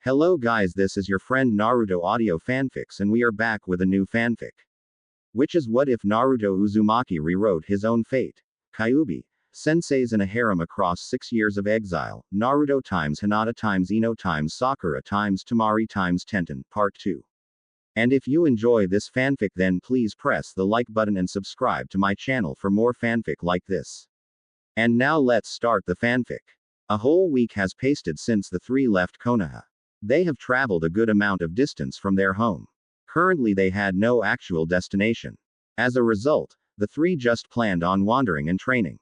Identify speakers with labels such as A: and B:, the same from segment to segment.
A: Hello guys, this is your friend Naruto Audio Fanfics and we are back with a new fanfic. Which is what if Naruto Uzumaki rewrote his own fate? Kyuubi. Senseis in a harem across 6 years of exile, Naruto times Hinata times Ino times Sakura times Tamari times Tenten, Part 2. And if you enjoy this fanfic then please press the like button and subscribe to my channel for more fanfic like this. And now let's start the fanfic. A whole week has passed since the three left Konoha. They have traveled a good amount of distance from their home. Currently they had no actual destination. As a result, the three just planned on wandering and training.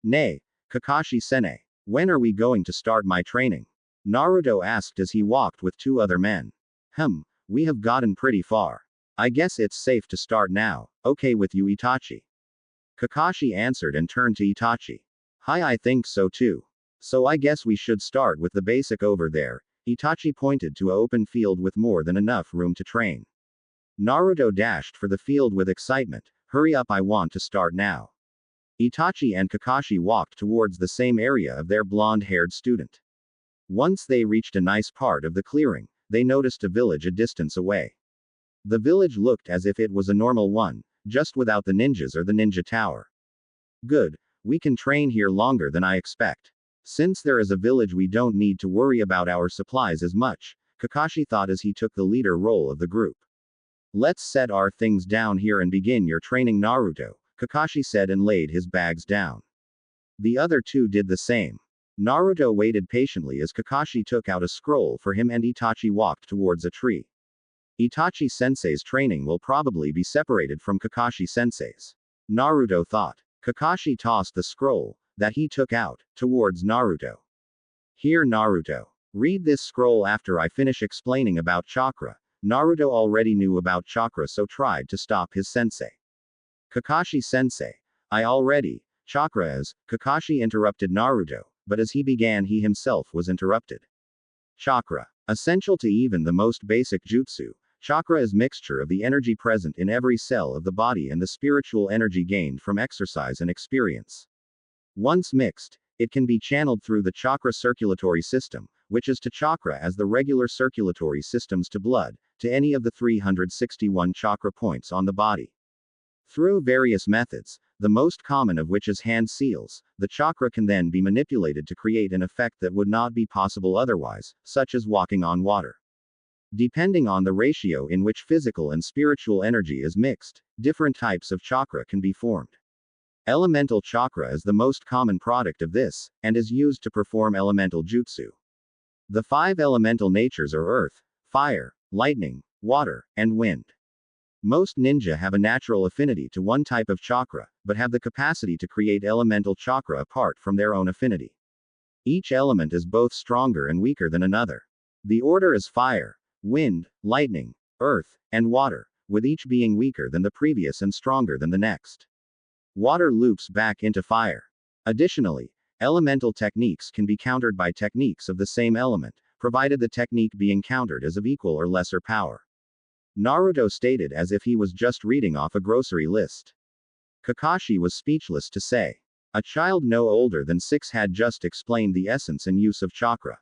A: Nay, Kakashi-sensei, when are we going to start my training? Naruto asked as he walked with two other men. We have gotten pretty far. I guess it's safe to start now, okay with you Itachi? Kakashi answered and turned to Itachi. Hi, I think so too. So I guess we should start with the basic over there. Itachi pointed to an open field with more than enough room to train. Naruto dashed for the field with excitement. Hurry up, I want to start now. Itachi and Kakashi walked towards the same area of their blonde-haired student. Once they reached a nice part of the clearing, they noticed a village a distance away. The village looked as if it was a normal one, just without the ninjas or the ninja tower. Good, we can train here longer than I expect. Since there is a village we don't need to worry about our supplies as much, Kakashi thought as he took the leader role of the group. Let's set our things down here and begin your training Naruto, Kakashi said and laid his bags down. The other two did the same. Naruto waited patiently as Kakashi took out a scroll for him and Itachi walked towards a tree. Itachi-sensei's training will probably be separated from Kakashi-sensei's. Naruto thought. Kakashi tossed the scroll that he took out towards Naruto. Here Naruto. Read this scroll after I finish explaining about chakra. Naruto already knew about chakra so tried to stop his sensei. Kakashi-sensei. I already. Chakra is. Kakashi interrupted Naruto, but as he began he himself was interrupted. Chakra. Essential to even the most basic jutsu. Chakra is mixture of the energy present in every cell of the body and the spiritual energy gained from exercise and experience. Once mixed, it can be channeled through the chakra circulatory system, which is to chakra as the regular circulatory systems to blood, to any of the 361 chakra points on the body. Through various methods, the most common of which is hand seals, the chakra can then be manipulated to create an effect that would not be possible otherwise, such as walking on water. Depending on the ratio in which physical and spiritual energy is mixed, different types of chakra can be formed. Elemental chakra is the most common product of this, and is used to perform elemental jutsu. The 5 elemental natures are earth, fire, lightning, water, and wind. Most ninja have a natural affinity to one type of chakra, but have the capacity to create elemental chakra apart from their own affinity. Each element is both stronger and weaker than another. The order is fire, wind, lightning, earth, and water, with each being weaker than the previous and stronger than the next. Water loops back into fire. Additionally, elemental techniques can be countered by techniques of the same element, provided the technique being countered is of equal or lesser power. Naruto stated as if he was just reading off a grocery list. Kakashi was speechless to say. A child no older than 6 had just explained the essence and use of chakra.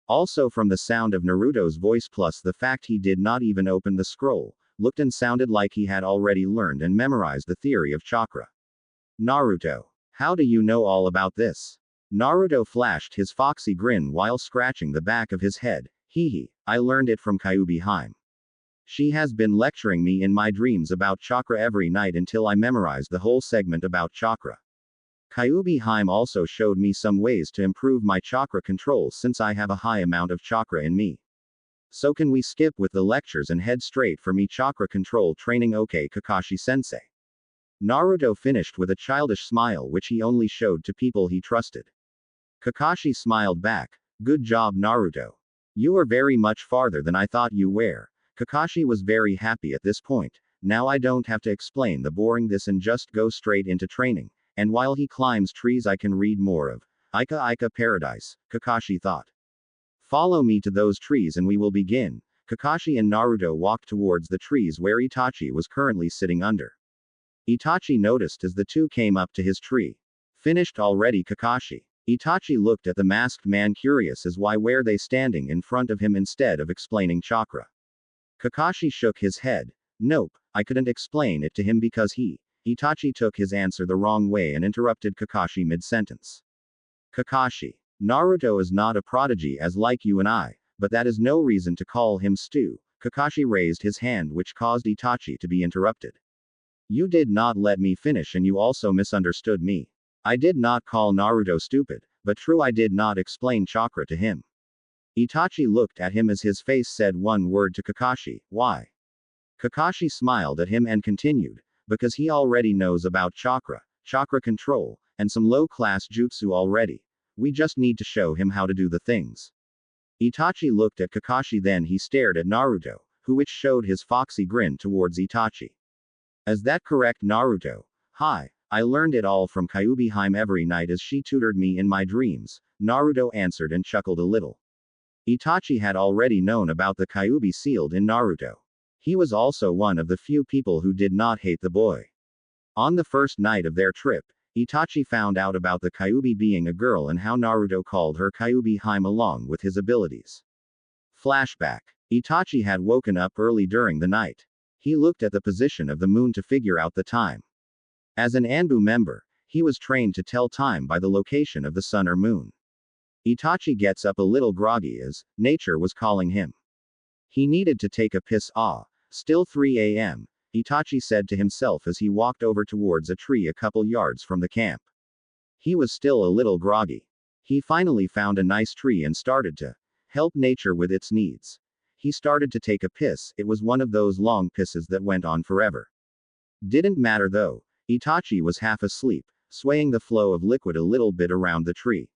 A: Also from the sound of Naruto's voice plus the fact he did not even open the scroll, looked and sounded like he had already learned and memorized the theory of chakra. Naruto. How do you know all about this? Naruto flashed his foxy grin while scratching the back of his head. Hehe, I learned it from Kyuubi. She has been lecturing me in my dreams about chakra every night until I memorized the whole segment about chakra. Kyuubi also showed me some ways to improve my chakra control since I have a high amount of chakra in me. So can we skip with the lectures and head straight for me chakra control training? Okay Kakashi-sensei. Naruto finished with a childish smile which he only showed to people he trusted. Kakashi smiled back. Good job Naruto. You are very much farther than I thought you were. Kakashi was very happy at this point. Now I don't have to explain the boring this and just go straight into training, and while he climbs trees I can read more of Ika Paradise, Kakashi thought. Follow me to those trees and we will begin. Kakashi and Naruto walked towards the trees where Itachi was currently sitting under. Itachi noticed as the two came up to his tree. Finished already Kakashi. Itachi looked at the masked man, curious as why were they standing in front of him instead of explaining chakra. Kakashi shook his head. Nope, I couldn't explain it to him because Itachi took his answer the wrong way and interrupted Kakashi mid-sentence. Kakashi, Naruto is not a prodigy as like you and I, but that is no reason to call him Stu. Kakashi raised his hand, which caused Itachi to be interrupted. You did not let me finish and you also misunderstood me. I did not call Naruto stupid, but true, I did not explain chakra to him. Itachi looked at him as his face said one word to Kakashi, why? Kakashi smiled at him and continued, because he already knows about chakra control, and some low-class jutsu already. We just need to show him how to do the things. Itachi looked at Kakashi, then he stared at Naruto, which showed his foxy grin towards Itachi. Is that correct, Naruto? Hi, I learned it all from Kyuubi Hime every night as she tutored me in my dreams, Naruto answered and chuckled a little. Itachi had already known about the Kyuubi sealed in Naruto. He was also one of the few people who did not hate the boy. On the first night of their trip, Itachi found out about the Kyuubi being a girl and how Naruto called her Kyuubi Hime along with his abilities. Flashback. Itachi had woken up early during the night. He looked at the position of the moon to figure out the time. As an Anbu member, he was trained to tell time by the location of the sun or moon. Itachi gets up a little groggy as nature was calling him. He needed to take a piss. Still 3 a.m., Itachi said to himself as he walked over towards a tree a couple yards from the camp. He was still a little groggy. He finally found a nice tree and started to help nature with its needs. He started to take a piss. It was one of those long pisses that went on forever. Didn't matter though. Itachi was half asleep, swaying the flow of liquid a little bit around the tree.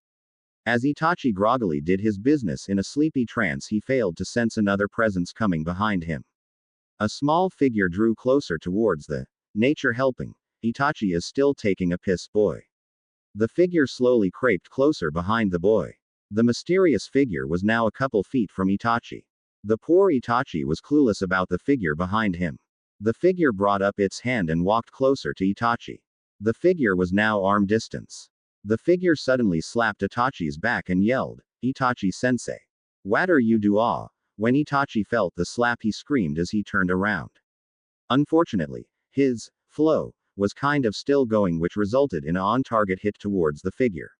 A: As Itachi groggily did his business in a sleepy trance, he failed to sense another presence coming behind him. A small figure drew closer towards the nature helping. Itachi is still taking a piss, boy. The figure slowly crept closer behind the boy. The mysterious figure was now a couple feet from Itachi. The poor Itachi was clueless about the figure behind him. The figure brought up its hand and walked closer to Itachi. The figure was now arm distance. The figure suddenly slapped Itachi's back and yelled, Itachi-sensei. What are you do? When Itachi felt the slap, he screamed as he turned around. Unfortunately, his flow was kind of still going, which resulted in an on-target hit towards the figure.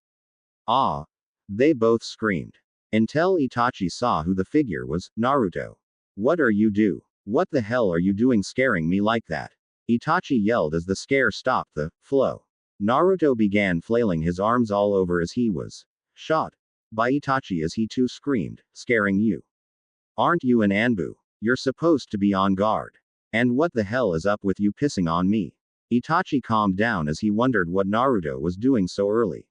A: They both screamed. Until Itachi saw who the figure was, Naruto. What are you do? What the hell are you doing scaring me like that? Itachi yelled as the scare stopped the flow. Naruto began flailing his arms all over as he was shot by Itachi as he too screamed, scaring you. Aren't you an Anbu? You're supposed to be on guard. And what the hell is up with you pissing on me? Itachi calmed down as he wondered what Naruto was doing so early.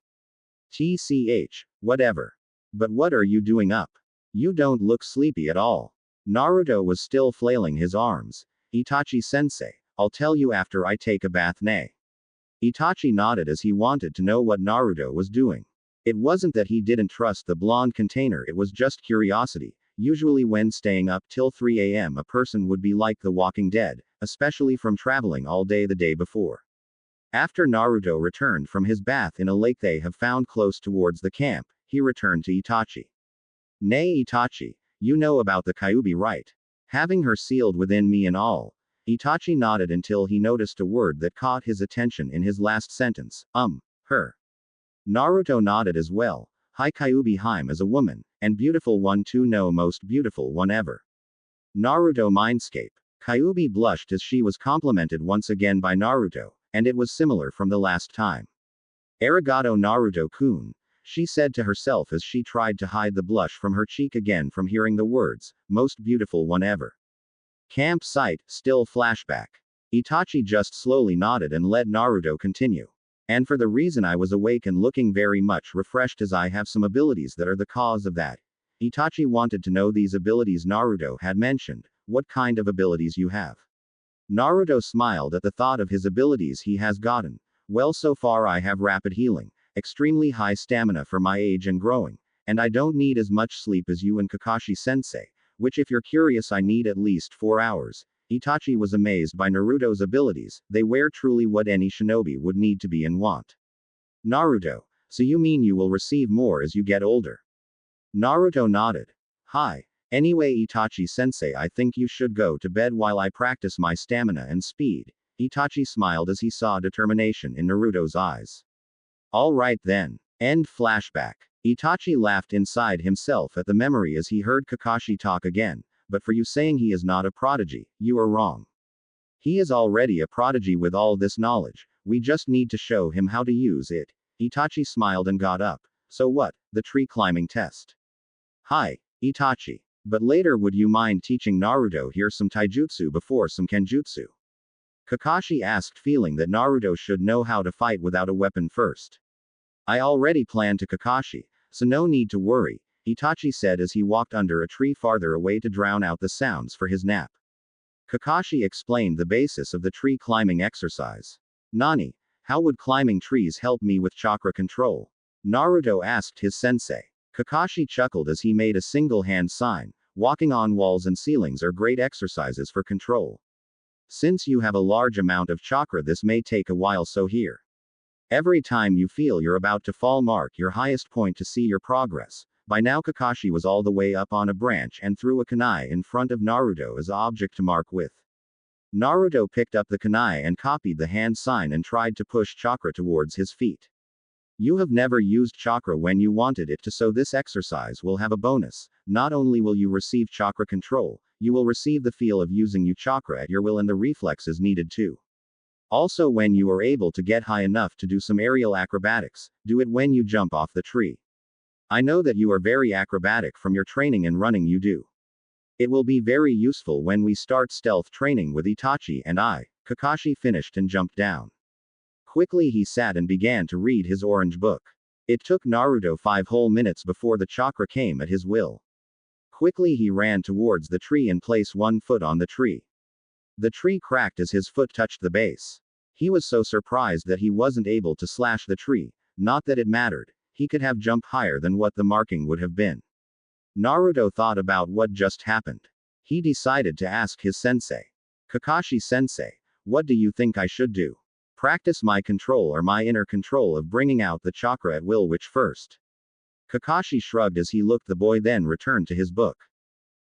A: TCH, whatever. But what are you doing up? You don't look sleepy at all. Naruto was still flailing his arms. Itachi-sensei, I'll tell you after I take a bath, nay. Itachi nodded as he wanted to know what Naruto was doing. It wasn't that he didn't trust the blonde container, it was just curiosity. Usually when staying up till 3 a.m. a person would be like the Walking Dead, especially from traveling all day the day before. After Naruto returned from his bath in a lake they have found close towards the camp, he returned to Itachi. Nay Itachi, you know about the Kyuubi, right? Having her sealed within me and all. Itachi nodded until he noticed a word that caught his attention in his last sentence, her. Naruto nodded as well. Hi Kyuubi Hime is a woman, and beautiful one too, no most beautiful one ever. Naruto Mindscape. Kyuubi blushed as she was complimented once again by Naruto, and it was similar from the last time. Arigato Naruto-kun, she said to herself as she tried to hide the blush from her cheek again from hearing the words, most beautiful one ever. Campsite, still flashback. Itachi just slowly nodded and let Naruto continue. And for the reason I was awake and looking very much refreshed as I have some abilities that are the cause of that. Itachi wanted to know these abilities Naruto had mentioned. What kind of abilities you have? Naruto smiled at the thought of his abilities he has gotten. Well, so far I have rapid healing, extremely high stamina for my age and growing, and I don't need as much sleep as you and Kakashi-sensei, which if you're curious I need at least 4 hours. Itachi was amazed by Naruto's abilities, they were truly what any shinobi would need to be and want. Naruto, So you mean you will receive more as you get older? Naruto nodded. Hi. Anyway, Itachi-sensei, I think you should go to bed while I practice my stamina and speed. Itachi smiled as he saw determination in Naruto's eyes. All right then. End flashback. Itachi laughed inside himself at the memory as he heard Kakashi talk again, but for you saying he is not a prodigy, you are wrong. He is already a prodigy with all this knowledge, we just need to show him how to use it. Itachi smiled and got up. So what, the tree climbing test? Hi, Itachi. But later would you mind teaching Naruto here some taijutsu before some kenjutsu? Kakashi asked, feeling that Naruto should know how to fight without a weapon first. I already planned to Kakashi, so no need to worry, Itachi said as he walked under a tree farther away to drown out the sounds for his nap. Kakashi explained the basis of the tree climbing exercise. Nani, how would climbing trees help me with chakra control? Naruto asked his sensei. Kakashi chuckled as he made a single hand sign. Walking on walls and ceilings are great exercises for control. Since you have a large amount of chakra, this may take a while, so here. Every time you feel you're about to fall, mark your highest point to see your progress. By now Kakashi was all the way up on a branch and threw a kunai in front of Naruto as object to mark with. Naruto picked up the kunai and copied the hand sign and tried to push chakra towards his feet. You have never used chakra when you wanted it to, so this exercise will have a bonus. Not only will you receive chakra control, you will receive the feel of using your chakra at your will and the reflexes needed too. Also, when you are able to get high enough to do some aerial acrobatics, do it when you jump off the tree. I know that you are very acrobatic from your training and running you do. It will be very useful when we start stealth training with Itachi and I. Kakashi finished and jumped down. Quickly he sat and began to read his orange book. It took Naruto 5 whole minutes before the chakra came at his will. Quickly he ran towards the tree and placed one foot on the tree. The tree cracked as his foot touched the base. He was so surprised that he wasn't able to slash the tree, not that it mattered, he could have jumped higher than what the marking would have been. Naruto thought about what just happened. He decided to ask his sensei. Kakashi-sensei, what do you think I should do? Practice my control or my inner control of bringing out the chakra at will, which first? Kakashi shrugged as he looked the boy, then returned to his book.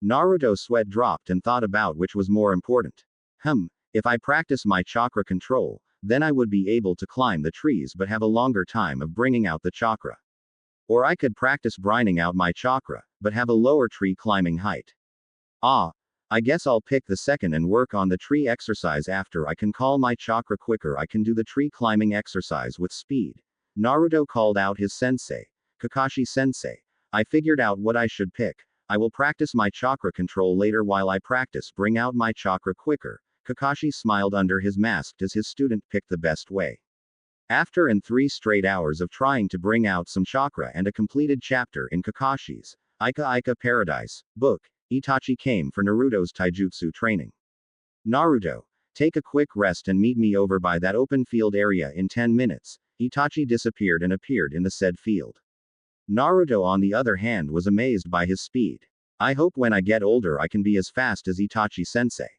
A: Naruto's sweat dropped and thought about which was more important. If I practice my chakra control, then I would be able to climb the trees but have a longer time of bringing out the chakra. Or I could practice brining out my chakra, but have a lower tree climbing height. I guess I'll pick the second and work on the tree exercise after I can call my chakra quicker. I can do the tree climbing exercise with speed. Naruto called out his sensei. Kakashi-sensei, I figured out what I should pick. I will practice my chakra control later while I practice bring out my chakra quicker. Kakashi smiled under his mask as his student picked the best way. After 3 straight hours of trying to bring out some chakra and a completed chapter in Kakashi's Ika Paradise book, Itachi came for Naruto's taijutsu training. Naruto, take a quick rest and meet me over by that open field area in 10 minutes. Itachi disappeared and appeared in the said field. Naruto, on the other hand, was amazed by his speed. I hope when I get older I can be as fast as Itachi-sensei.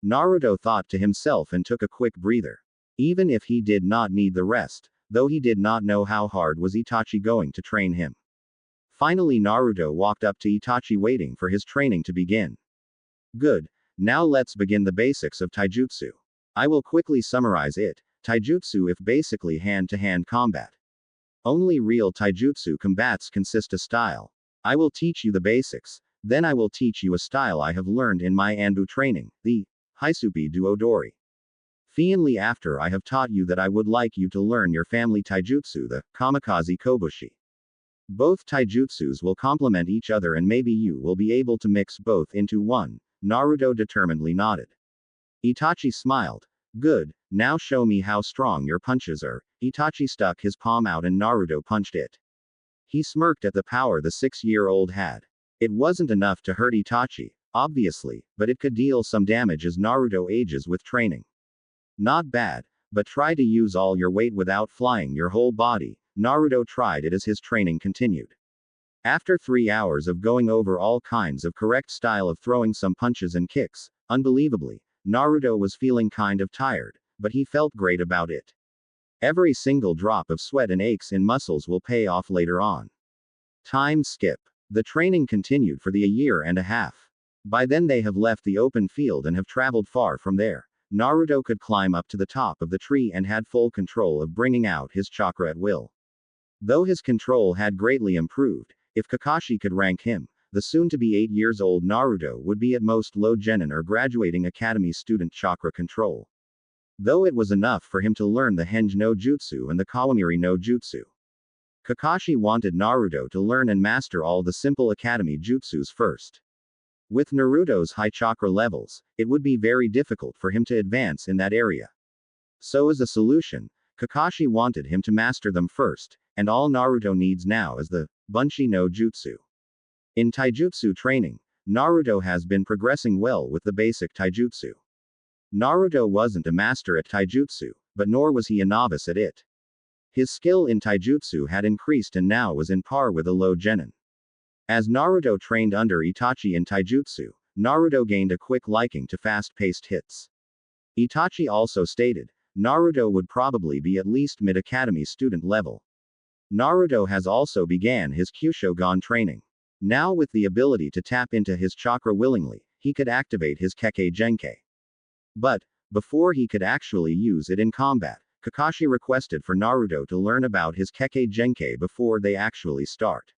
A: Naruto thought to himself and took a quick breather. Even if he did not need the rest, though he did not know how hard was Itachi going to train him. Finally Naruto walked up to Itachi waiting for his training to begin. Good. Now let's begin the basics of taijutsu. I will quickly summarize it. Taijutsu is basically hand-to-hand combat. Only real taijutsu combats consist of style. I will teach you the basics, then I will teach you a style I have learned in my Anbu training, the Haisupi Duodori. Finally, after I have taught you that, I would like you to learn your family taijutsu, the Kamikaze Kobushi. Both taijutsus will complement each other and maybe you will be able to mix both into one. Naruto determinedly nodded. Itachi smiled. Good, now show me how strong your punches are. Itachi stuck his palm out and Naruto punched it. He smirked at the power the 6-year-old had. It wasn't enough to hurt Itachi, obviously, but it could deal some damage as Naruto ages with training. Not bad, but try to use all your weight without flying your whole body. Naruto tried it as his training continued. After 3 hours of going over all kinds of correct style of throwing some punches and kicks, unbelievably, Naruto was feeling kind of tired, but he felt great about it. Every single drop of sweat and aches in muscles will pay off later on. Time skip. The training continued for a year and a half. By then they have left the open field and have traveled far from there. Naruto could climb up to the top of the tree and had full control of bringing out his chakra at will. Though his control had greatly improved, if Kakashi could rank him, the soon-to-be 8 years old Naruto would be at most low genin or graduating academy student chakra control. Though it was enough for him to learn the Henge no Jutsu and the Kawamiri no Jutsu. Kakashi wanted Naruto to learn and master all the simple academy jutsus first. With Naruto's high chakra levels, it would be very difficult for him to advance in that area. So as a solution, Kakashi wanted him to master them first, and all Naruto needs now is the Bunshi no Jutsu. In taijutsu training, Naruto has been progressing well with the basic taijutsu. Naruto wasn't a master at taijutsu, but nor was he a novice at it. His skill in taijutsu had increased and now was in par with a low genin. As Naruto trained under Itachi in taijutsu, Naruto gained a quick liking to fast-paced hits. Itachi also stated, Naruto would probably be at least mid-academy student level. Naruto has also began his Kyushogun training. Now with the ability to tap into his chakra willingly, he could activate his Kekkei Genkai. But, before he could actually use it in combat, Kakashi requested for Naruto to learn about his Kekkei Genkai before they actually start.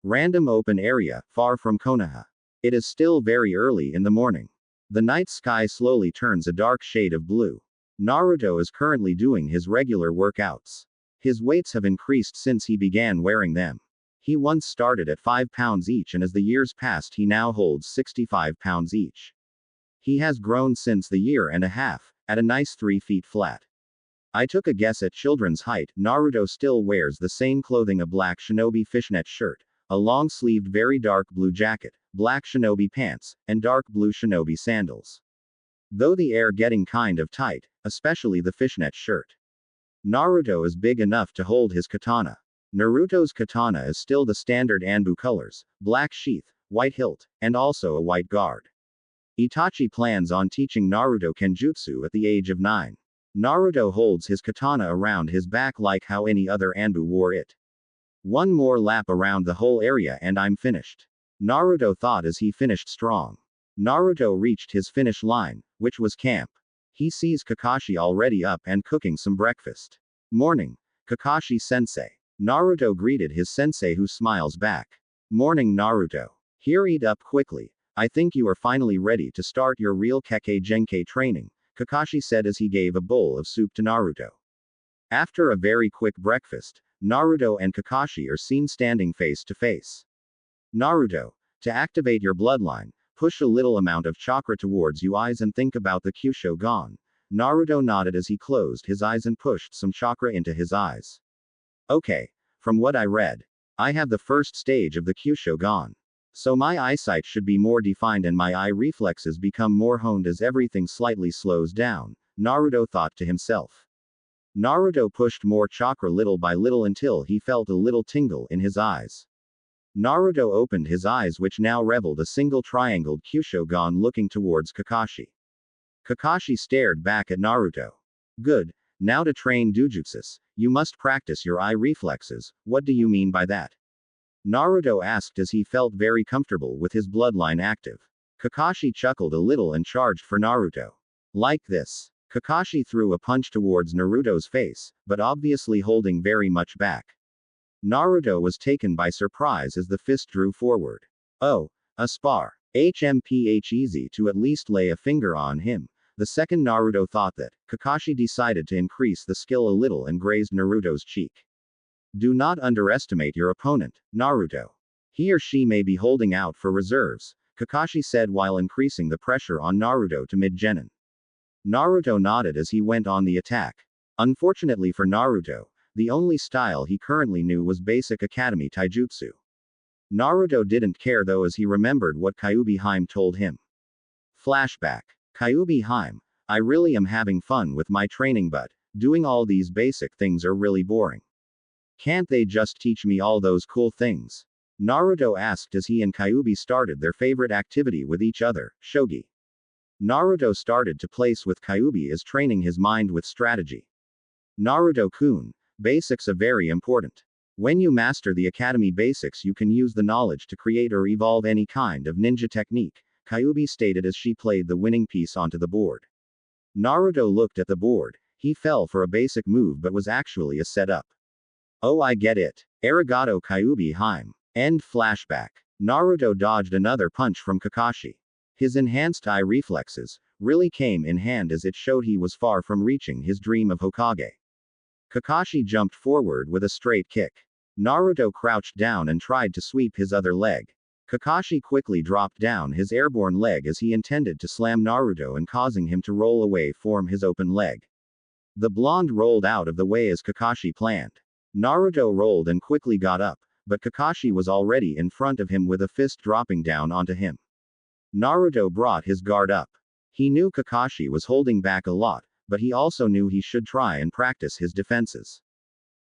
A: Random open area, far from Konoha. It is still very early in the morning. The night sky slowly turns a dark shade of blue. Naruto is currently doing his regular workouts. His weights have increased since he began wearing them. He once started at 5 pounds each and as the years passed he now holds 65 pounds each. He has grown since the year and a half, at a nice 3 feet flat. I took a guess at children's height. Naruto still wears the same clothing, a black shinobi fishnet shirt, a long-sleeved very dark blue jacket, black shinobi pants, and dark blue shinobi sandals. Though the air getting kind of tight, especially the fishnet shirt. Naruto is big enough to hold his katana. Naruto's katana is still the standard Anbu colors, black sheath, white hilt, and also a white guard. Itachi plans on teaching Naruto Kenjutsu at the age of 9. Naruto holds his katana around his back like how any other Anbu wore it. One more lap around the whole area and I'm finished. Naruto thought as he finished strong. Naruto reached his finish line, which was camp. He sees Kakashi already up and cooking some breakfast. Morning, Kakashi sensei. Naruto greeted his sensei who smiles back. Morning Naruto. Here, eat up quickly. I think you are finally ready to start your real Kekkei Genkai training, Kakashi said as he gave a bowl of soup to Naruto. After a very quick breakfast, Naruto and Kakashi are seen standing face to face. Naruto, to activate your bloodline, push a little amount of chakra towards your eyes and think about the Kyushogun. Naruto nodded as he closed his eyes and pushed some chakra into his eyes. Okay, from what I read, I have the first stage of the Kyushogun. So my eyesight should be more defined and my eye reflexes become more honed as everything slightly slows down, Naruto thought to himself. Naruto pushed more chakra little by little until he felt a little tingle in his eyes. Naruto opened his eyes, which now reveled a single triangled Kyushogun looking towards Kakashi. Kakashi stared back at Naruto. Good, now to train Dujutsus, you must practice your eye reflexes. What do you mean by that? Naruto asked as he felt very comfortable with his bloodline active. Kakashi chuckled a little and charged for Naruto. Like this. Kakashi threw a punch towards Naruto's face, but obviously holding very much back. Naruto was taken by surprise as the fist drew forward. Oh, a spar. HMPH, easy to at least lay a finger on him. The second Naruto thought that, Kakashi decided to increase the skill a little and grazed Naruto's cheek. Do not underestimate your opponent, Naruto. He or she may be holding out for reserves, Kakashi said while increasing the pressure on Naruto to mid-genin. Naruto nodded as he went on the attack. Unfortunately for Naruto, the only style he currently knew was basic academy taijutsu. Naruto didn't care though as he remembered what Kyuubi Haim told him. Flashback. Kyuubi Haim, I really am having fun with my training but, doing all these basic things are really boring. Can't they just teach me all those cool things? Naruto asked as he and Kyuubi started their favorite activity with each other, shogi. Naruto started to place with Kyuubi as training his mind with strategy. Naruto-kun, basics are very important. When you master the academy basics, you can use the knowledge to create or evolve any kind of ninja technique, Kyuubi stated as she played the winning piece onto the board. Naruto looked at the board. He fell for a basic move but was actually a setup. Oh, I get it. Arigato Kyuubi Harem. End flashback. Naruto dodged another punch from Kakashi. His enhanced eye reflexes really came in hand as it showed he was far from reaching his dream of Hokage. Kakashi jumped forward with a straight kick. Naruto crouched down and tried to sweep his other leg. Kakashi quickly dropped down his airborne leg as he intended to slam Naruto and causing him to roll away from his open leg. The blonde rolled out of the way as Kakashi planned. Naruto rolled and quickly got up, but Kakashi was already in front of him with a fist dropping down onto him. Naruto brought his guard up. He knew Kakashi was holding back a lot, but he also knew he should try and practice his defenses.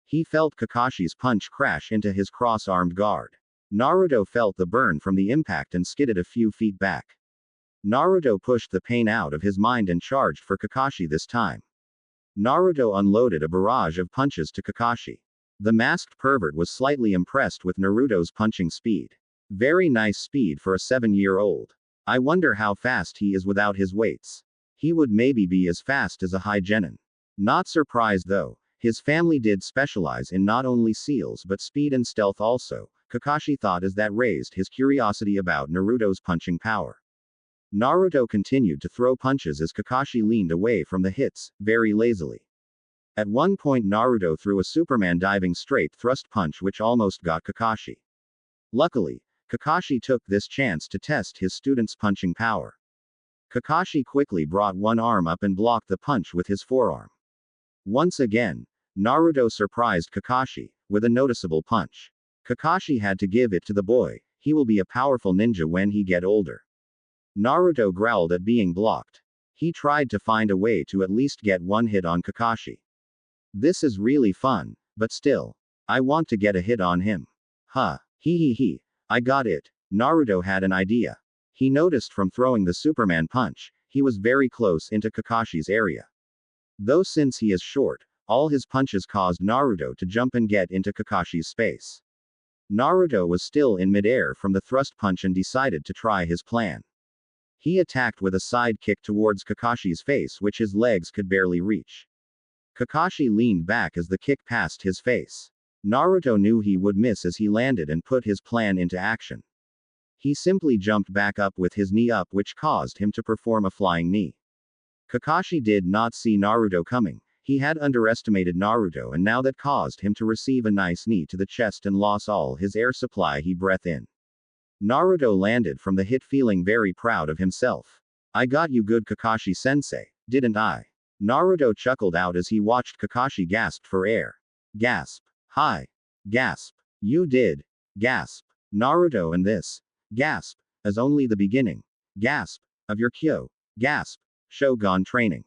A: He felt Kakashi's punch crash into his cross-armed guard. Naruto felt the burn from the impact and skidded a few feet back. Naruto pushed the pain out of his mind and charged for Kakashi this time. Naruto unloaded a barrage of punches to Kakashi. The masked pervert was slightly impressed with Naruto's punching speed. Very nice speed for a 7-year-old. I wonder how fast he is without his weights. He would maybe be as fast as a high genin. Not surprised though, his family did specialize in not only seals but speed and stealth also, Kakashi thought as that raised his curiosity about Naruto's punching power. Naruto continued to throw punches as Kakashi leaned away from the hits, very lazily. At one point Naruto threw a Superman diving straight thrust punch which almost got Kakashi. Luckily, Kakashi took this chance to test his student's punching power. Kakashi quickly brought one arm up and blocked the punch with his forearm. Once again, Naruto surprised Kakashi with a noticeable punch. Kakashi had to give it to the boy, he will be a powerful ninja when he get older. Naruto growled at being blocked. He tried to find a way to at least get one hit on Kakashi. This is really fun, but still. I want to get a hit on him. Huh. He. I got it. Naruto had an idea. He noticed from throwing the Superman punch, he was very close into Kakashi's area. Though since he is short, all his punches caused Naruto to jump and get into Kakashi's space. Naruto was still in midair from the thrust punch and decided to try his plan. He attacked with a side kick towards Kakashi's face which his legs could barely reach. Kakashi leaned back as the kick passed his face. Naruto knew he would miss as he landed and put his plan into action. He simply jumped back up with his knee up which caused him to perform a flying knee. Kakashi did not see Naruto coming. He had underestimated Naruto and now that caused him to receive a nice knee to the chest and lost all his air supply he breathed in. Naruto landed from the hit feeling very proud of himself. I got you good Kakashi-sensei, didn't I? Naruto chuckled out as he watched Kakashi gasp for air. Gasp. Hi. Gasp. You did. Gasp. Naruto and this. Gasp. As only the beginning. Gasp. Of your Kyo. Gasp. Shogun training.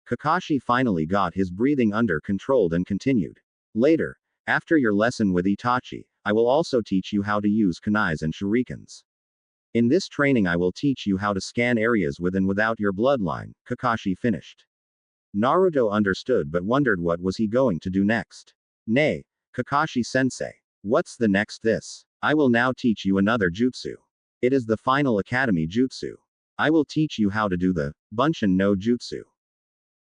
A: Kakashi finally got his breathing under control and continued. Later, after your lesson with Itachi, I will also teach you how to use kunais and shurikens. In this training I will teach you how to scan areas with and without your bloodline, Kakashi finished. Naruto understood but wondered what was he going to do next. Nay, Kakashi-sensei. What's the next this? I will now teach you another jutsu. It is the final academy jutsu. I will teach you how to do the Bunshin no Jutsu.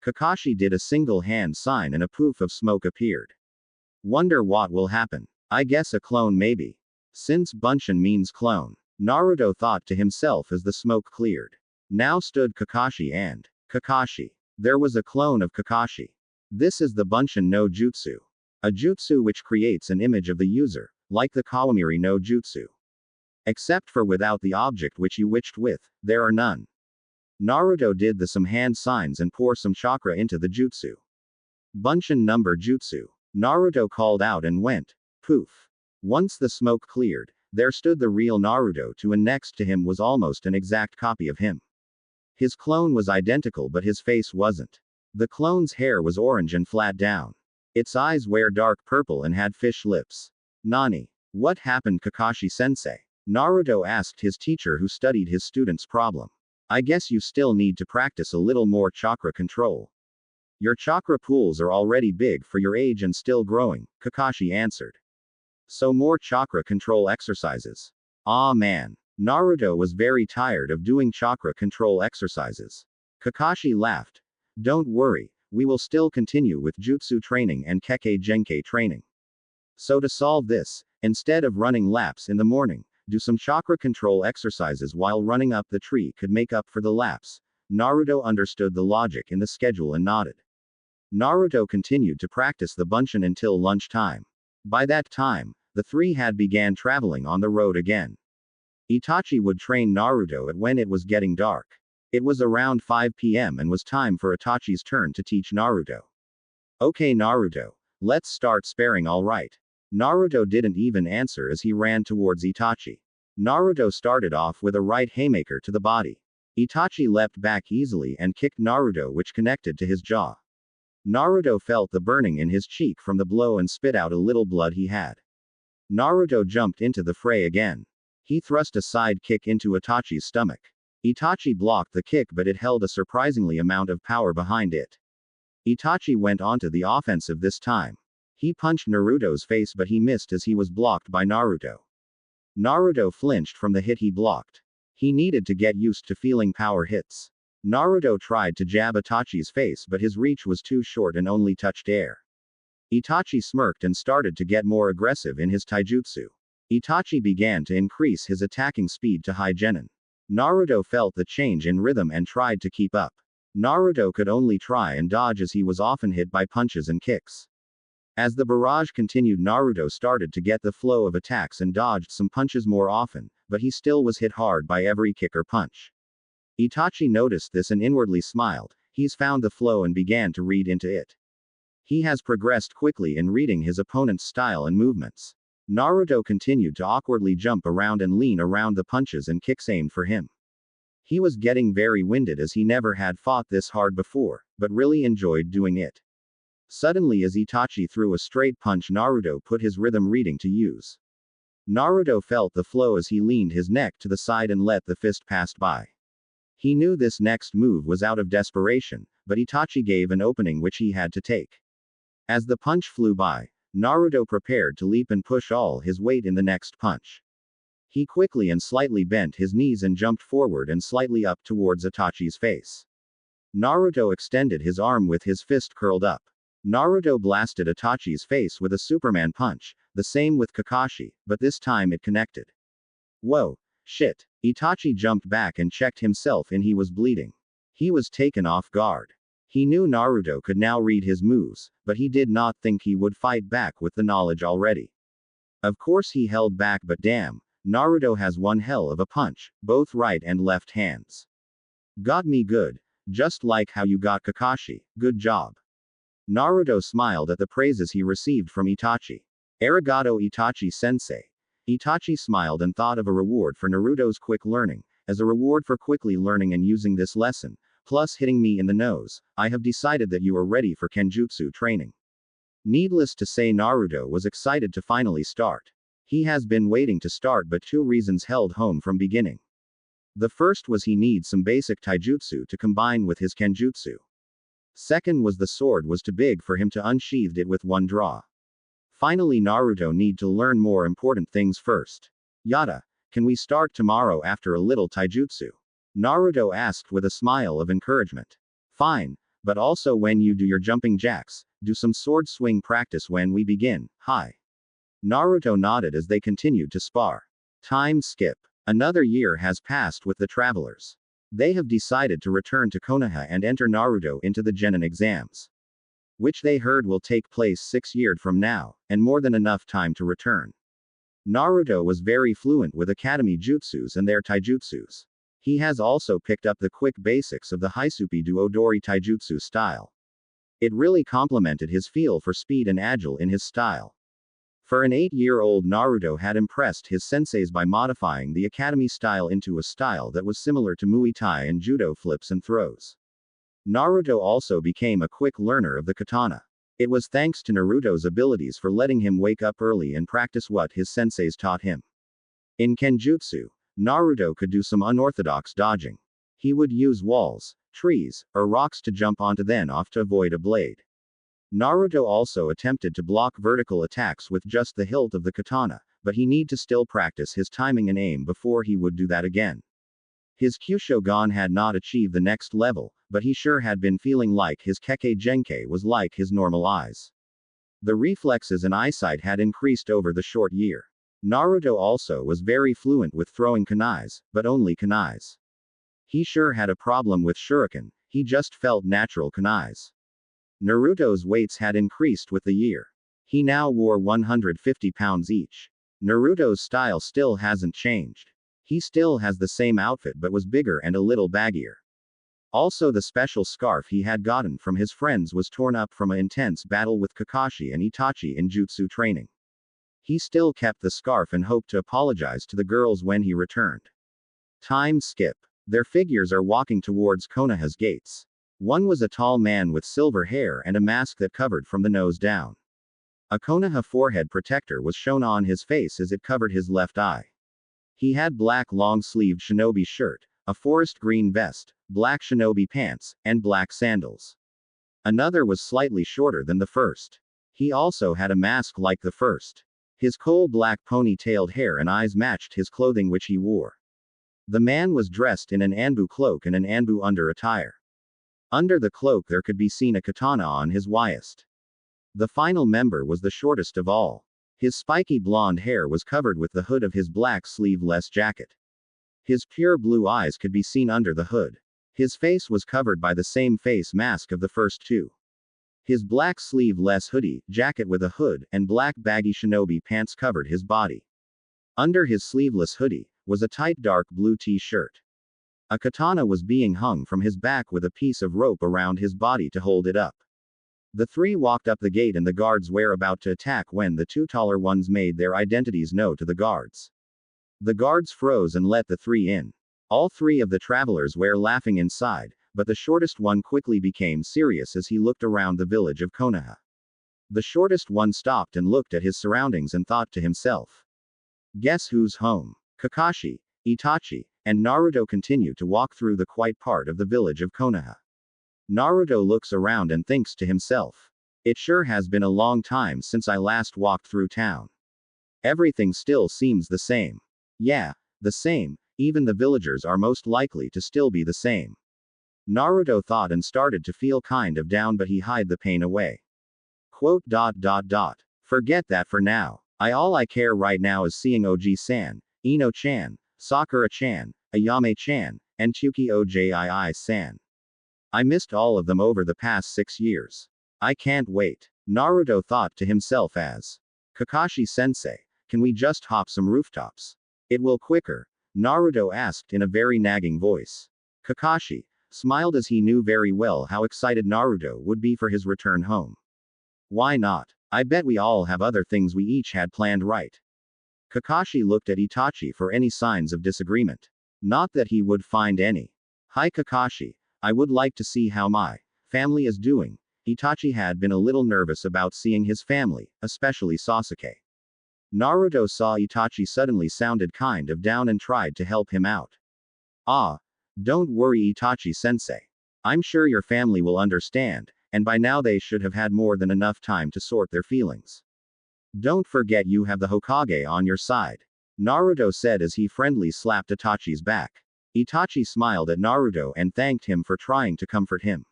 A: Kakashi did a single hand sign and a poof of smoke appeared. Wonder what will happen. I guess a clone maybe. Since Bunshin means clone. Naruto thought to himself as the smoke cleared. Now stood Kakashi and Kakashi. There was a clone of Kakashi. This is the Bunshin no Jutsu. A jutsu which creates an image of the user, like the Kawamiri no Jutsu. Except for without the object which you witched with, there are none. Naruto did the some hand signs and pour some chakra into the jutsu. Bunshin number jutsu. Naruto called out and went. Poof. Once the smoke cleared, there stood the real Naruto too and next to him was almost an exact copy of him. His clone was identical but his face wasn't. The clone's hair was orange and flat down. Its eyes were dark purple and had fish lips. Nani? What happened Kakashi-sensei? Naruto asked his teacher who studied his student's problem. I guess you still need to practice a little more chakra control. Your chakra pools are already big for your age and still growing, Kakashi answered. So more chakra control exercises. Ah man. Naruto was very tired of doing chakra control exercises. Kakashi laughed. Don't worry, we will still continue with jutsu training and Kekkei Genkai training. So to solve this, instead of running laps in the morning, do some chakra control exercises while running up the tree could make up for the laps. Naruto understood the logic in the schedule and nodded. Naruto continued to practice the Bunshin until lunchtime. By that time, the three had began traveling on the road again. Itachi would train Naruto at when it was getting dark. It was around 5 p.m. and was time for Itachi's turn to teach Naruto. Okay Naruto, let's start sparring alright. Naruto didn't even answer as he ran towards Itachi. Naruto started off with a right haymaker to the body. Itachi leapt back easily and kicked Naruto, which connected to his jaw. Naruto felt the burning in his cheek from the blow and spit out a little blood he had. Naruto jumped into the fray again. He thrust a side kick into Itachi's stomach. Itachi blocked the kick, but it held a surprisingly amount of power behind it. Itachi went onto the offensive this time. He punched Naruto's face, but he missed as he was blocked by Naruto. Naruto flinched from the hit he blocked. He needed to get used to feeling power hits. Naruto tried to jab Itachi's face, but his reach was too short and only touched air. Itachi smirked and started to get more aggressive in his taijutsu. Itachi began to increase his attacking speed to high genin. Naruto felt the change in rhythm and tried to keep up. Naruto could only try and dodge as he was often hit by punches and kicks. As the barrage continued, Naruto started to get the flow of attacks and dodged some punches more often, but he still was hit hard by every kick or punch. Itachi noticed this and inwardly smiled. He's found the flow and began to read into it. He has progressed quickly in reading his opponent's style and movements. Naruto continued to awkwardly jump around and lean around the punches and kicks aimed for him. He was getting very winded as he never had fought this hard before, but really enjoyed doing it. Suddenly, as Itachi threw a straight punch, Naruto put his rhythm reading to use. Naruto felt the flow as he leaned his neck to the side and let the fist pass by. He knew this next move was out of desperation, but Itachi gave an opening which he had to take. As the punch flew by, Naruto prepared to leap and push all his weight in the next punch. He quickly and slightly bent his knees and jumped forward and slightly up towards Itachi's face. Naruto extended his arm with his fist curled up. Naruto blasted Itachi's face with a Superman punch, the same with Kakashi, but this time it connected. Whoa, shit. Itachi jumped back and checked himself and he was bleeding. He was taken off guard. He knew Naruto could now read his moves, but he did not think he would fight back with the knowledge already. Of course he held back, but damn, Naruto has one hell of a punch, both right and left hands. Got me good. Just like how you got Kakashi, good job. Naruto smiled at the praises he received from Itachi. Arigato Itachi-sensei. Itachi smiled and thought of a reward for Naruto's quick learning. As a reward for quickly learning and using this lesson, plus hitting me in the nose, I have decided that you are ready for Kenjutsu training. Needless to say, Naruto was excited to finally start. He has been waiting to start, but two reasons held home from beginning. The first was he needs some basic taijutsu to combine with his Kenjutsu. Second was the sword was too big for him to unsheathe it with one draw. Finally, Naruto need to learn more important things first. Yada, can we start tomorrow after a little taijutsu? Naruto asked with a smile of encouragement. Fine, but also when you do your jumping jacks, do some sword swing practice when we begin. Hi. Naruto nodded as they continued to spar. Time skip. Another year has passed with the travelers. They have decided to return to Konoha and enter Naruto into the Genin exams, which they heard will take place 6 years from now, and more than enough time to return. Naruto was very fluent with academy jutsus and their taijutsus. He has also picked up the quick basics of the Hisupi Duodori taijutsu style. It really complemented his feel for speed and agile in his style. For an 8-year-old, Naruto had impressed his senseis by modifying the academy style into a style that was similar to Muay Thai and judo flips and throws. Naruto also became a quick learner of the katana. It was thanks to Naruto's abilities for letting him wake up early and practice what his senseis taught him. In Kenjutsu, Naruto could do some unorthodox dodging. He would use walls, trees, or rocks to jump onto then off to avoid a blade. Naruto also attempted to block vertical attacks with just the hilt of the katana, but he need to still practice his timing and aim before he would do that again. His Kyushogun had not achieved the next level, but he sure had been feeling like his Kekkei Genkai was like his normal eyes. The reflexes and eyesight had increased over the short year. Naruto also was very fluent with throwing kunais, but only kunais. He sure had a problem with shuriken, he just felt natural kunais. Naruto's weights had increased with the year. He now wore 150 pounds each. Naruto's style still hasn't changed. He still has the same outfit but was bigger and a little baggier. Also, the special scarf he had gotten from his friends was torn up from an intense battle with Kakashi and Itachi in jutsu training. He still kept the scarf and hoped to apologize to the girls when he returned. Time skip. Their figures are walking towards Konoha's gates. One was a tall man with silver hair and a mask that covered from the nose down. A Konoha forehead protector was shown on his face as it covered his left eye. He had black long-sleeved shinobi shirt, a forest green vest, black shinobi pants, and black sandals. Another was slightly shorter than the first. He also had a mask like the first. His coal-black pony-tailed hair and eyes matched his clothing which he wore. The man was dressed in an Anbu cloak and an Anbu under attire. Under the cloak there could be seen a katana on his waist. The final member was the shortest of all. His spiky blonde hair was covered with the hood of his black sleeveless jacket. His pure blue eyes could be seen under the hood. His face was covered by the same face mask of the first two. His black sleeveless hoodie, jacket with a hood, and black baggy shinobi pants covered his body. Under his sleeveless hoodie was a tight dark blue t-shirt. A katana was being hung from his back with a piece of rope around his body to hold it up. The three walked up the gate and the guards were about to attack when the two taller ones made their identities known to the guards. The guards froze and let the three in. All three of the travelers were laughing inside, but the shortest one quickly became serious as he looked around the village of Konoha. The shortest one stopped and looked at his surroundings and thought to himself. Guess who's home? Kakashi, Itachi, and Naruto continue to walk through the quiet part of the village of Konoha. Naruto looks around and thinks to himself. It sure has been a long time since I last walked through town. Everything still seems the same. Yeah, the same, even the villagers are most likely to still be the same. Naruto thought and started to feel kind of down, but he hid the pain away. Quote. Forget that for now. All I care right now is seeing Oji-san, Ino-chan, Sakura-chan, Ayame-chan, and Tsukio-ji-san. I missed all of them over the past 6 years. I can't wait. Naruto thought to himself as. Kakashi-sensei, can we just hop some rooftops? It will quicker. Naruto asked in a very nagging voice. Kakashi smiled as he knew very well how excited Naruto would be for his return home. Why not? I bet we all have other things we each had planned, right? Kakashi looked at Itachi for any signs of disagreement. Not that he would find any. Hi Kakashi, I would like to see how my family is doing. Itachi had been a little nervous about seeing his family, especially Sasuke. Naruto saw Itachi suddenly sounded kind of down and tried to help him out. Ah, don't worry Itachi-sensei. I'm sure your family will understand, and by now they should have had more than enough time to sort their feelings. Don't forget you have the Hokage on your side. Naruto said as he friendly slapped Itachi's back. Itachi smiled at Naruto and thanked him for trying to comfort him.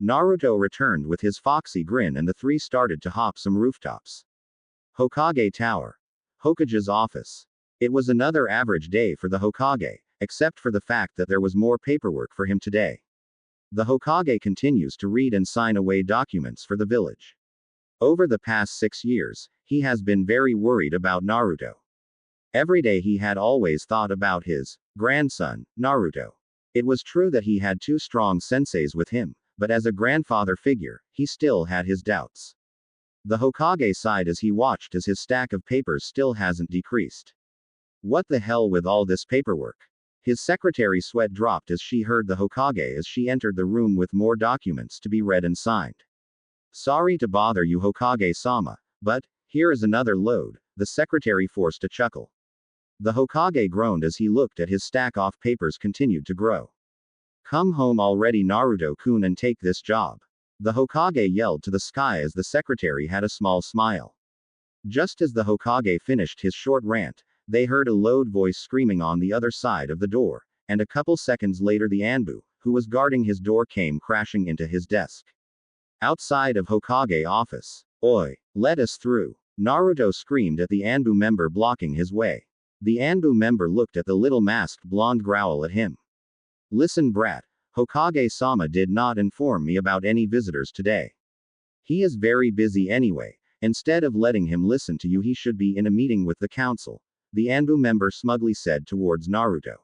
A: Naruto returned with his foxy grin and the three started to hop some rooftops. Hokage Tower. Hokage's office. It was another average day for the Hokage, except for the fact that there was more paperwork for him today. The Hokage continues to read and sign away documents for the village. Over the past 6 years, he has been very worried about Naruto. Every day he had always thought about his grandson, Naruto. It was true that he had 2 strong senseis with him, but as a grandfather figure, he still had his doubts. The Hokage sighed as he watched as his stack of papers still hasn't decreased. What the hell with all this paperwork? His secretary's sweat dropped as she heard the Hokage as she entered the room with more documents to be read and signed. Sorry to bother you Hokage-sama, but here is another load, the secretary forced a chuckle. The Hokage groaned as he looked at his stack of papers continued to grow. Come home already, Naruto-kun, and take this job. The Hokage yelled to the sky as the secretary had a small smile. Just as the Hokage finished his short rant, they heard a loud voice screaming on the other side of the door, and a couple seconds later the Anbu, who was guarding his door, came crashing into his desk. Outside of Hokage office. Oi! Let us through! Naruto screamed at the Anbu member blocking his way. The Anbu member looked at the little masked blonde growl at him. Listen, brat. Hokage-sama did not inform me about any visitors today. He is very busy anyway. Instead of letting him listen to you, he should be in a meeting with the council, the Anbu member smugly said towards Naruto.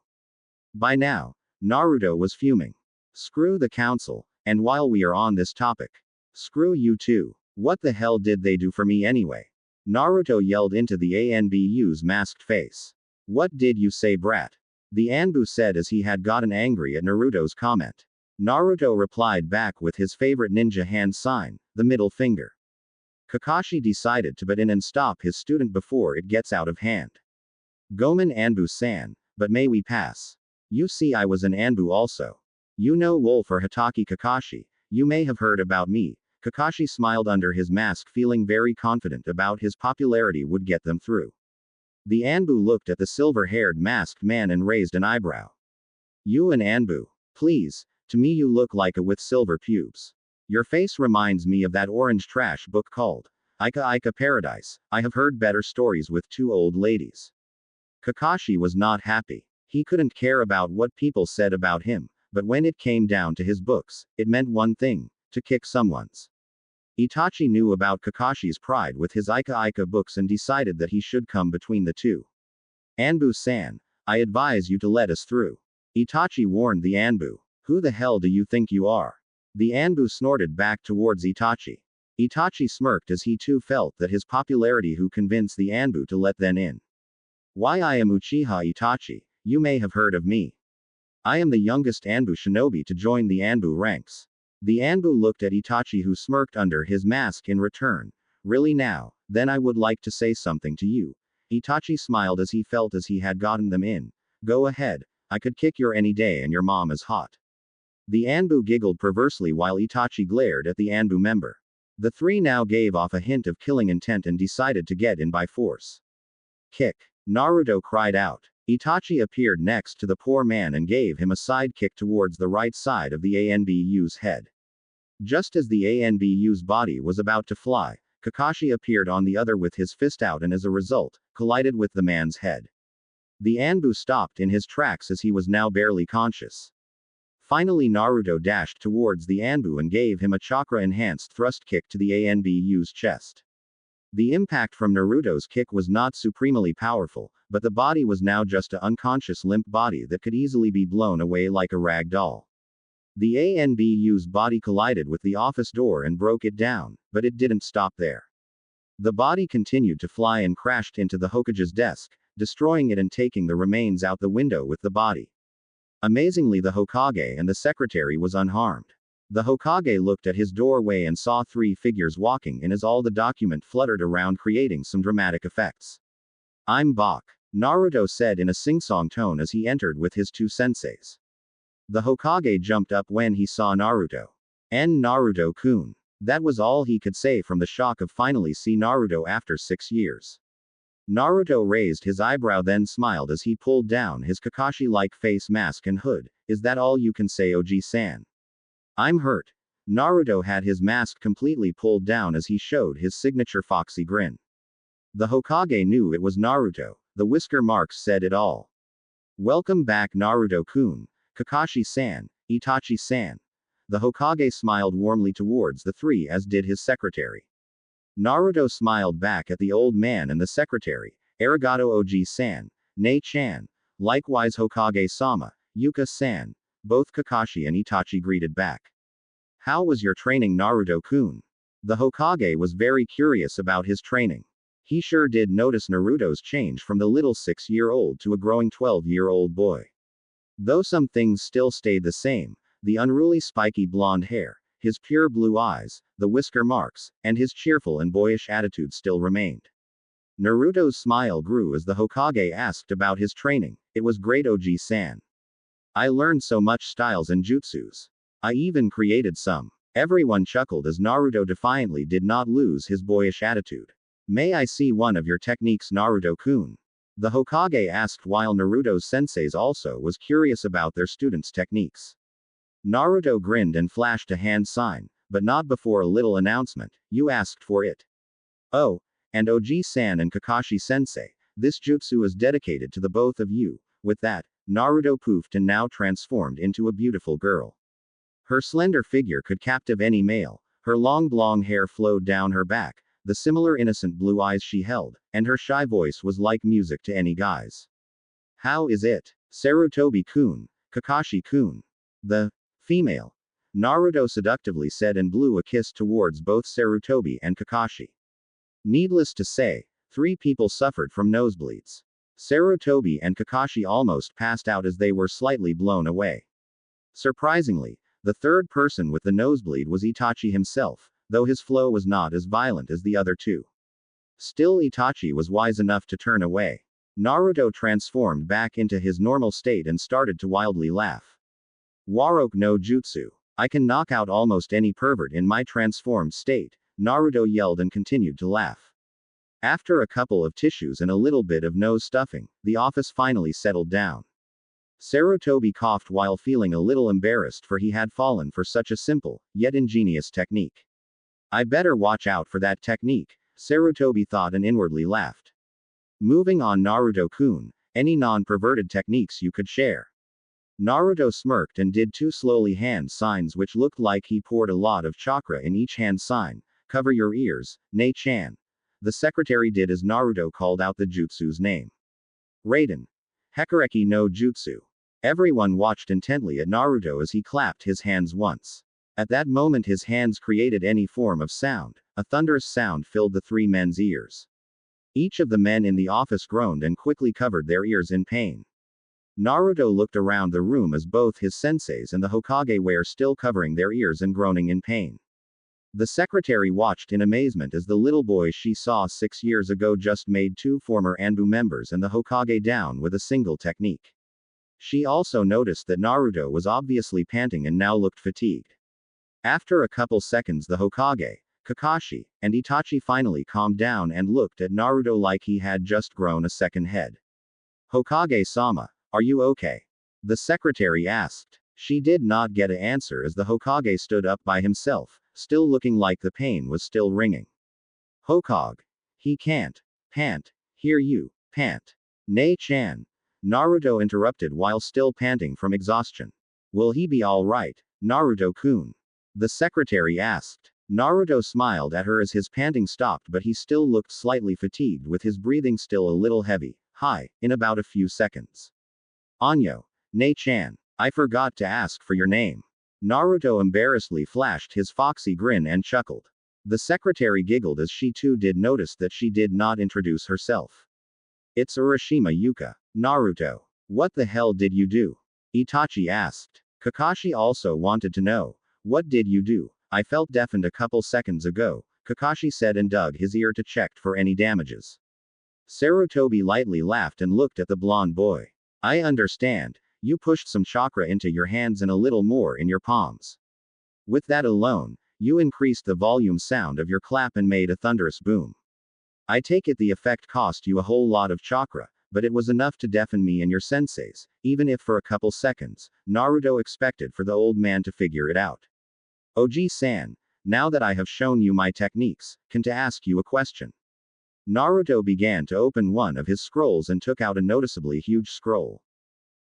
A: By now, Naruto was fuming. Screw the council, and while we are on this topic, screw you too. What the hell did they do for me anyway? Naruto yelled into the Anbu's masked face. What did you say, brat? The Anbu said as he had gotten angry at Naruto's comment. Naruto replied back with his favorite ninja hand sign, the middle finger. Kakashi decided to butt in and stop his student before it gets out of hand. Gomen Anbu-san, but may we pass? You see, I was an Anbu also. You know Wolf or Hitaki Kakashi, you may have heard about me. Kakashi smiled under his mask, feeling very confident about his popularity would get them through. The Anbu looked at the silver-haired masked man and raised an eyebrow. You an Anbu? Please, to me you look like a with silver pubes. Your face reminds me of that orange trash book called Ika Ika Paradise. I have heard better stories with two old ladies. Kakashi was not happy. He couldn't care about what people said about him, but when it came down to his books, it meant one thing: to kick someone's. Itachi knew about Kakashi's pride with his Ika Ika books and decided that he should come between the two. Anbu-san, I advise you to let us through. Itachi warned the Anbu. Who the hell do you think you are? The Anbu snorted back towards Itachi. Itachi smirked as he too felt that his popularity who convinced the Anbu to let them in. Why, I am Uchiha Itachi, you may have heard of me. I am the youngest Anbu shinobi to join the Anbu ranks. The Anbu looked at Itachi, who smirked under his mask in return. Really now? Then I would like to say something to you. Itachi smiled as he felt as he had gotten them in. Go ahead, I could kick your any day and your mom is hot. The Anbu giggled perversely while Itachi glared at the Anbu member. The three now gave off a hint of killing intent and decided to get in by force. Kick! Naruto cried out. Itachi appeared next to the poor man and gave him a side kick towards the right side of the Anbu's head. Just as the Anbu's body was about to fly, Kakashi appeared on the other with his fist out and as a result, collided with the man's head. The Anbu stopped in his tracks as he was now barely conscious. Finally, Naruto dashed towards the Anbu and gave him a chakra-enhanced thrust kick to the Anbu's chest. The impact from Naruto's kick was not supremely powerful, but the body was now just an unconscious limp body that could easily be blown away like a rag doll. The Anbu's body collided with the office door and broke it down, but it didn't stop there. The body continued to fly and crashed into the Hokage's desk, destroying it and taking the remains out the window with the body. Amazingly, the Hokage and the secretary was unharmed. The Hokage looked at his doorway and saw three figures walking in as all the document fluttered around, creating some dramatic effects. I'm Bach, Naruto said in a sing-song tone as he entered with his two senseis. The Hokage jumped up when he saw Naruto. Naruto-kun. That was all he could say from the shock of finally see Naruto after 6 years. Naruto raised his eyebrow then smiled as he pulled down his Kakashi-like face mask and hood. Is that all you can say, Oji-san? I'm hurt. Naruto had his mask completely pulled down as he showed his signature foxy grin. The Hokage knew it was Naruto. The whisker marks said it all. Welcome back, Naruto-kun. Kakashi-san, Itachi-san. The Hokage smiled warmly towards the three, as did his secretary. Naruto smiled back at the old man and the secretary. Arigato Oji-san, Nei-chan. Likewise Hokage-sama, Yuka-san. Both Kakashi and Itachi greeted back. How was your training, Naruto-kun? The Hokage was very curious about his training. He sure did notice Naruto's change from the little 6-year-old to a growing 12-year-old boy. Though some things still stayed the same, the unruly spiky blonde hair, his pure blue eyes, the whisker marks, and his cheerful and boyish attitude still remained. Naruto's smile grew as the Hokage asked about his training. It was great, Oji-san. I learned so much styles and jutsus. I even created some. Everyone chuckled as Naruto defiantly did not lose his boyish attitude. May I see one of your techniques, Naruto-kun? The Hokage asked while Naruto's senseis also was curious about their students' techniques. Naruto grinned and flashed a hand sign, but not before a little announcement. You asked for it. Oh, and Oji-san and Kakashi-sensei, this jutsu is dedicated to the both of you. With that, Naruto poofed and now transformed into a beautiful girl. Her slender figure could captive any male, her long blonde hair flowed down her back, the similar innocent blue eyes she held, and her shy voice was like music to any guys. How is it? Sarutobi-kun, Kakashi-kun. The female. Naruto seductively said and blew a kiss towards both Sarutobi and Kakashi. Needless to say, 3 people suffered from nosebleeds. Sarutobi and Kakashi almost passed out as they were slightly blown away. Surprisingly, the third person with the nosebleed was Itachi himself, though his flow was not as violent as the other 2. Still, Itachi was wise enough to turn away. Naruto transformed back into his normal state and started to wildly laugh. Warroke no jutsu. I can knock out almost any pervert in my transformed state, Naruto yelled and continued to laugh. After a couple of tissues and a little bit of nose stuffing, the office finally settled down. Sarutobi coughed while feeling a little embarrassed for he had fallen for such a simple, yet ingenious technique. I better watch out for that technique, Sarutobi thought and inwardly laughed. Moving on, Naruto-kun, any non-perverted techniques you could share? Naruto smirked and did 2 slowly hand signs which looked like he poured a lot of chakra in each hand sign. Cover your ears, Ne-chan. The secretary did as Naruto called out the jutsu's name. Raiden. Hekareki no jutsu. Everyone watched intently at Naruto as he clapped his hands once. At that moment his hands created any form of sound. A thunderous sound filled the 3 men's ears. Each of the men in the office groaned and quickly covered their ears in pain. Naruto looked around the room as both his senseis and the Hokage were still covering their ears and groaning in pain. The secretary watched in amazement as the little boy she saw 6 years ago just made 2 former Anbu members and the Hokage down with a single technique. She also noticed that Naruto was obviously panting and now looked fatigued. After a couple seconds, the Hokage, Kakashi, and Itachi finally calmed down and looked at Naruto like he had just grown a second head. Hokage-sama, are you okay? The secretary asked. She did not get an answer as the Hokage stood up by himself, still looking like the pain was still ringing. Hokage. He can't. Pant. Hear you. Pant. Ne-chan. Naruto interrupted while still panting from exhaustion. Will he be alright, Naruto-kun? The secretary asked. Naruto smiled at her as his panting stopped, but he still looked slightly fatigued with his breathing still a little heavy. Hi, in about a few seconds. Anyo. Ne-chan. I forgot to ask for your name. Naruto embarrassedly flashed his foxy grin and chuckled. The secretary giggled as she too did notice that she did not introduce herself. It's Urashima Yuka. Naruto. What the hell did you do? Itachi asked. Kakashi also wanted to know. What did you do? I felt deafened a couple seconds ago, Kakashi said and dug his ear to check for any damages. Sarutobi lightly laughed and looked at the blonde boy. I understand. You pushed some chakra into your hands and a little more in your palms. With that alone, you increased the volume sound of your clap and made a thunderous boom. I take it the effect cost you a whole lot of chakra, but it was enough to deafen me and your senseis, even if for a couple seconds. Naruto expected for the old man to figure it out. Oji-san, now that I have shown you my techniques, can I ask you a question? Naruto began to open one of his scrolls and took out a noticeably huge scroll.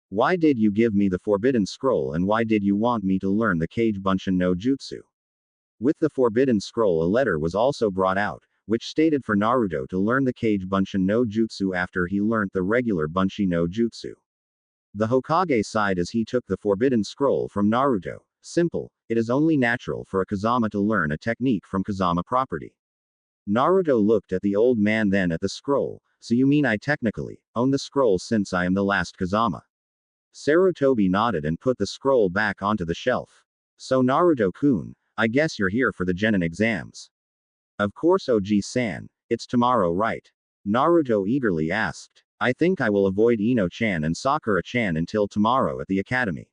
A: Why did you give me the forbidden scroll and why did you want me to learn the Kage Bunshin no Jutsu? With the forbidden scroll, a letter was also brought out, which stated for Naruto to learn the Kage Bunshin no Jutsu after he learnt the regular Bunshi no Jutsu. The Hokage sighed as he took the forbidden scroll from Naruto. Simple, it is only natural for a Kazama to learn a technique from Kazama property. Naruto looked at the old man then at the scroll. So you mean I technically own the scroll since I am the last Kazama? Sarutobi nodded and put the scroll back onto the shelf. So Naruto-kun, I guess you're here for the Genin exams. Of course Oji-san, it's tomorrow right? Naruto eagerly asked. I think I will avoid Ino-chan and Sakura-chan until tomorrow at the academy.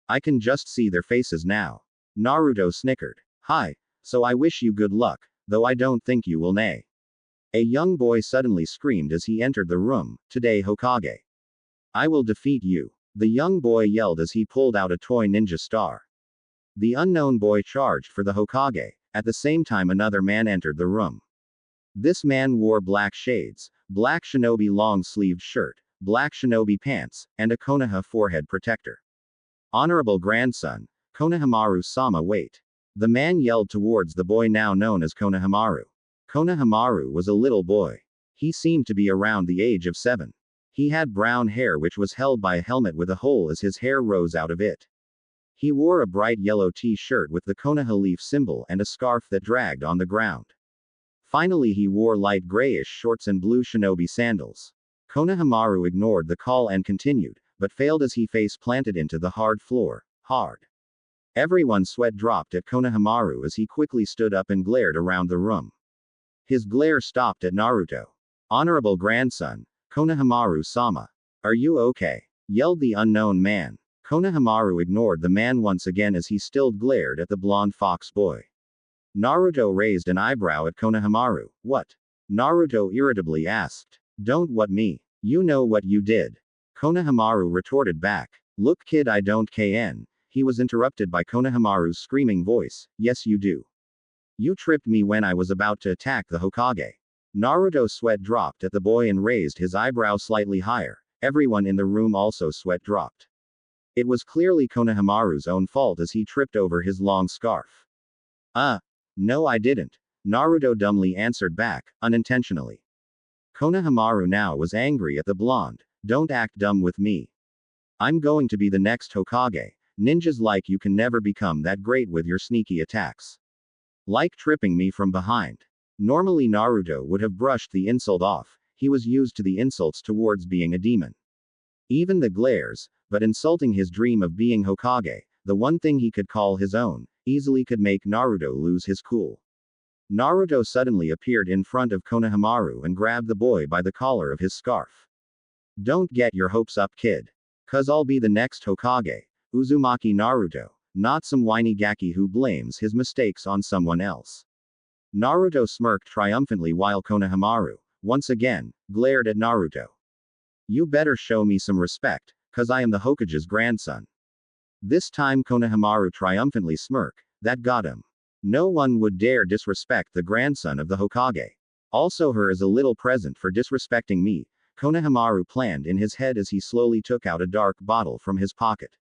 A: I can just see their faces now. Naruto snickered. Hi, so I wish you good luck, though I don't think you will nay. A young boy suddenly screamed as he entered the room, Today Hokage. I will defeat you. The young boy yelled as he pulled out a toy ninja star. The unknown boy charged for the Hokage. At the same time another man entered the room. This man wore black shades, black shinobi long-sleeved shirt, black shinobi pants, and a Konoha forehead protector. Honorable grandson, Konohamaru-sama wait. The man yelled towards the boy now known as Konohamaru. Konohamaru was a little boy. He seemed to be around the age of 7. He had brown hair which was held by a helmet with a hole as his hair rose out of it. He wore a bright yellow t-shirt with the Konoha leaf symbol and a scarf that dragged on the ground. Finally he wore light grayish shorts and blue shinobi sandals. Konohamaru ignored the call and continued, but failed as he face planted into the hard floor, hard. Everyone's sweat dropped at Konohamaru as he quickly stood up and glared around the room. His glare stopped at Naruto. Honorable grandson, Konohamaru-sama. Are you okay? Yelled the unknown man. Konohamaru ignored the man once again as he still glared at the blonde fox boy. Naruto raised an eyebrow at Konohamaru. What? Naruto irritably asked. Don't what me. You know what you did. Konohamaru retorted back. Look kid I don't kn. He was interrupted by Konohamaru's screaming voice. Yes you do. You tripped me when I was about to attack the Hokage. Naruto's sweat dropped at the boy and raised his eyebrow slightly higher. Everyone in the room also sweat dropped. It was clearly Konohamaru's own fault as he tripped over his long scarf. No I didn't. Naruto dumbly answered back, unintentionally. Konohamaru now was angry at the blonde. Don't act dumb with me. I'm going to be the next Hokage. Ninjas like you can never become that great with your sneaky attacks. Like tripping me from behind. Normally Naruto would have brushed the insult off, he was used to the insults towards being a demon. Even the glares, but insulting his dream of being Hokage, the one thing he could call his own, easily could make Naruto lose his cool. Naruto suddenly appeared in front of Konohamaru and grabbed the boy by the collar of his scarf. Don't get your hopes up kid. 'Cause I'll be the next Hokage. Uzumaki Naruto, not some whiny gaki who blames his mistakes on someone else. Naruto smirked triumphantly while Konohamaru, once again, glared at Naruto. You better show me some respect, 'cause I am the Hokage's grandson. This time Konohamaru triumphantly smirked. That got him. No one would dare disrespect the grandson of the Hokage. Also here is a little present for disrespecting me, Konohamaru planned in his head as he slowly took out a dark bottle from his pocket.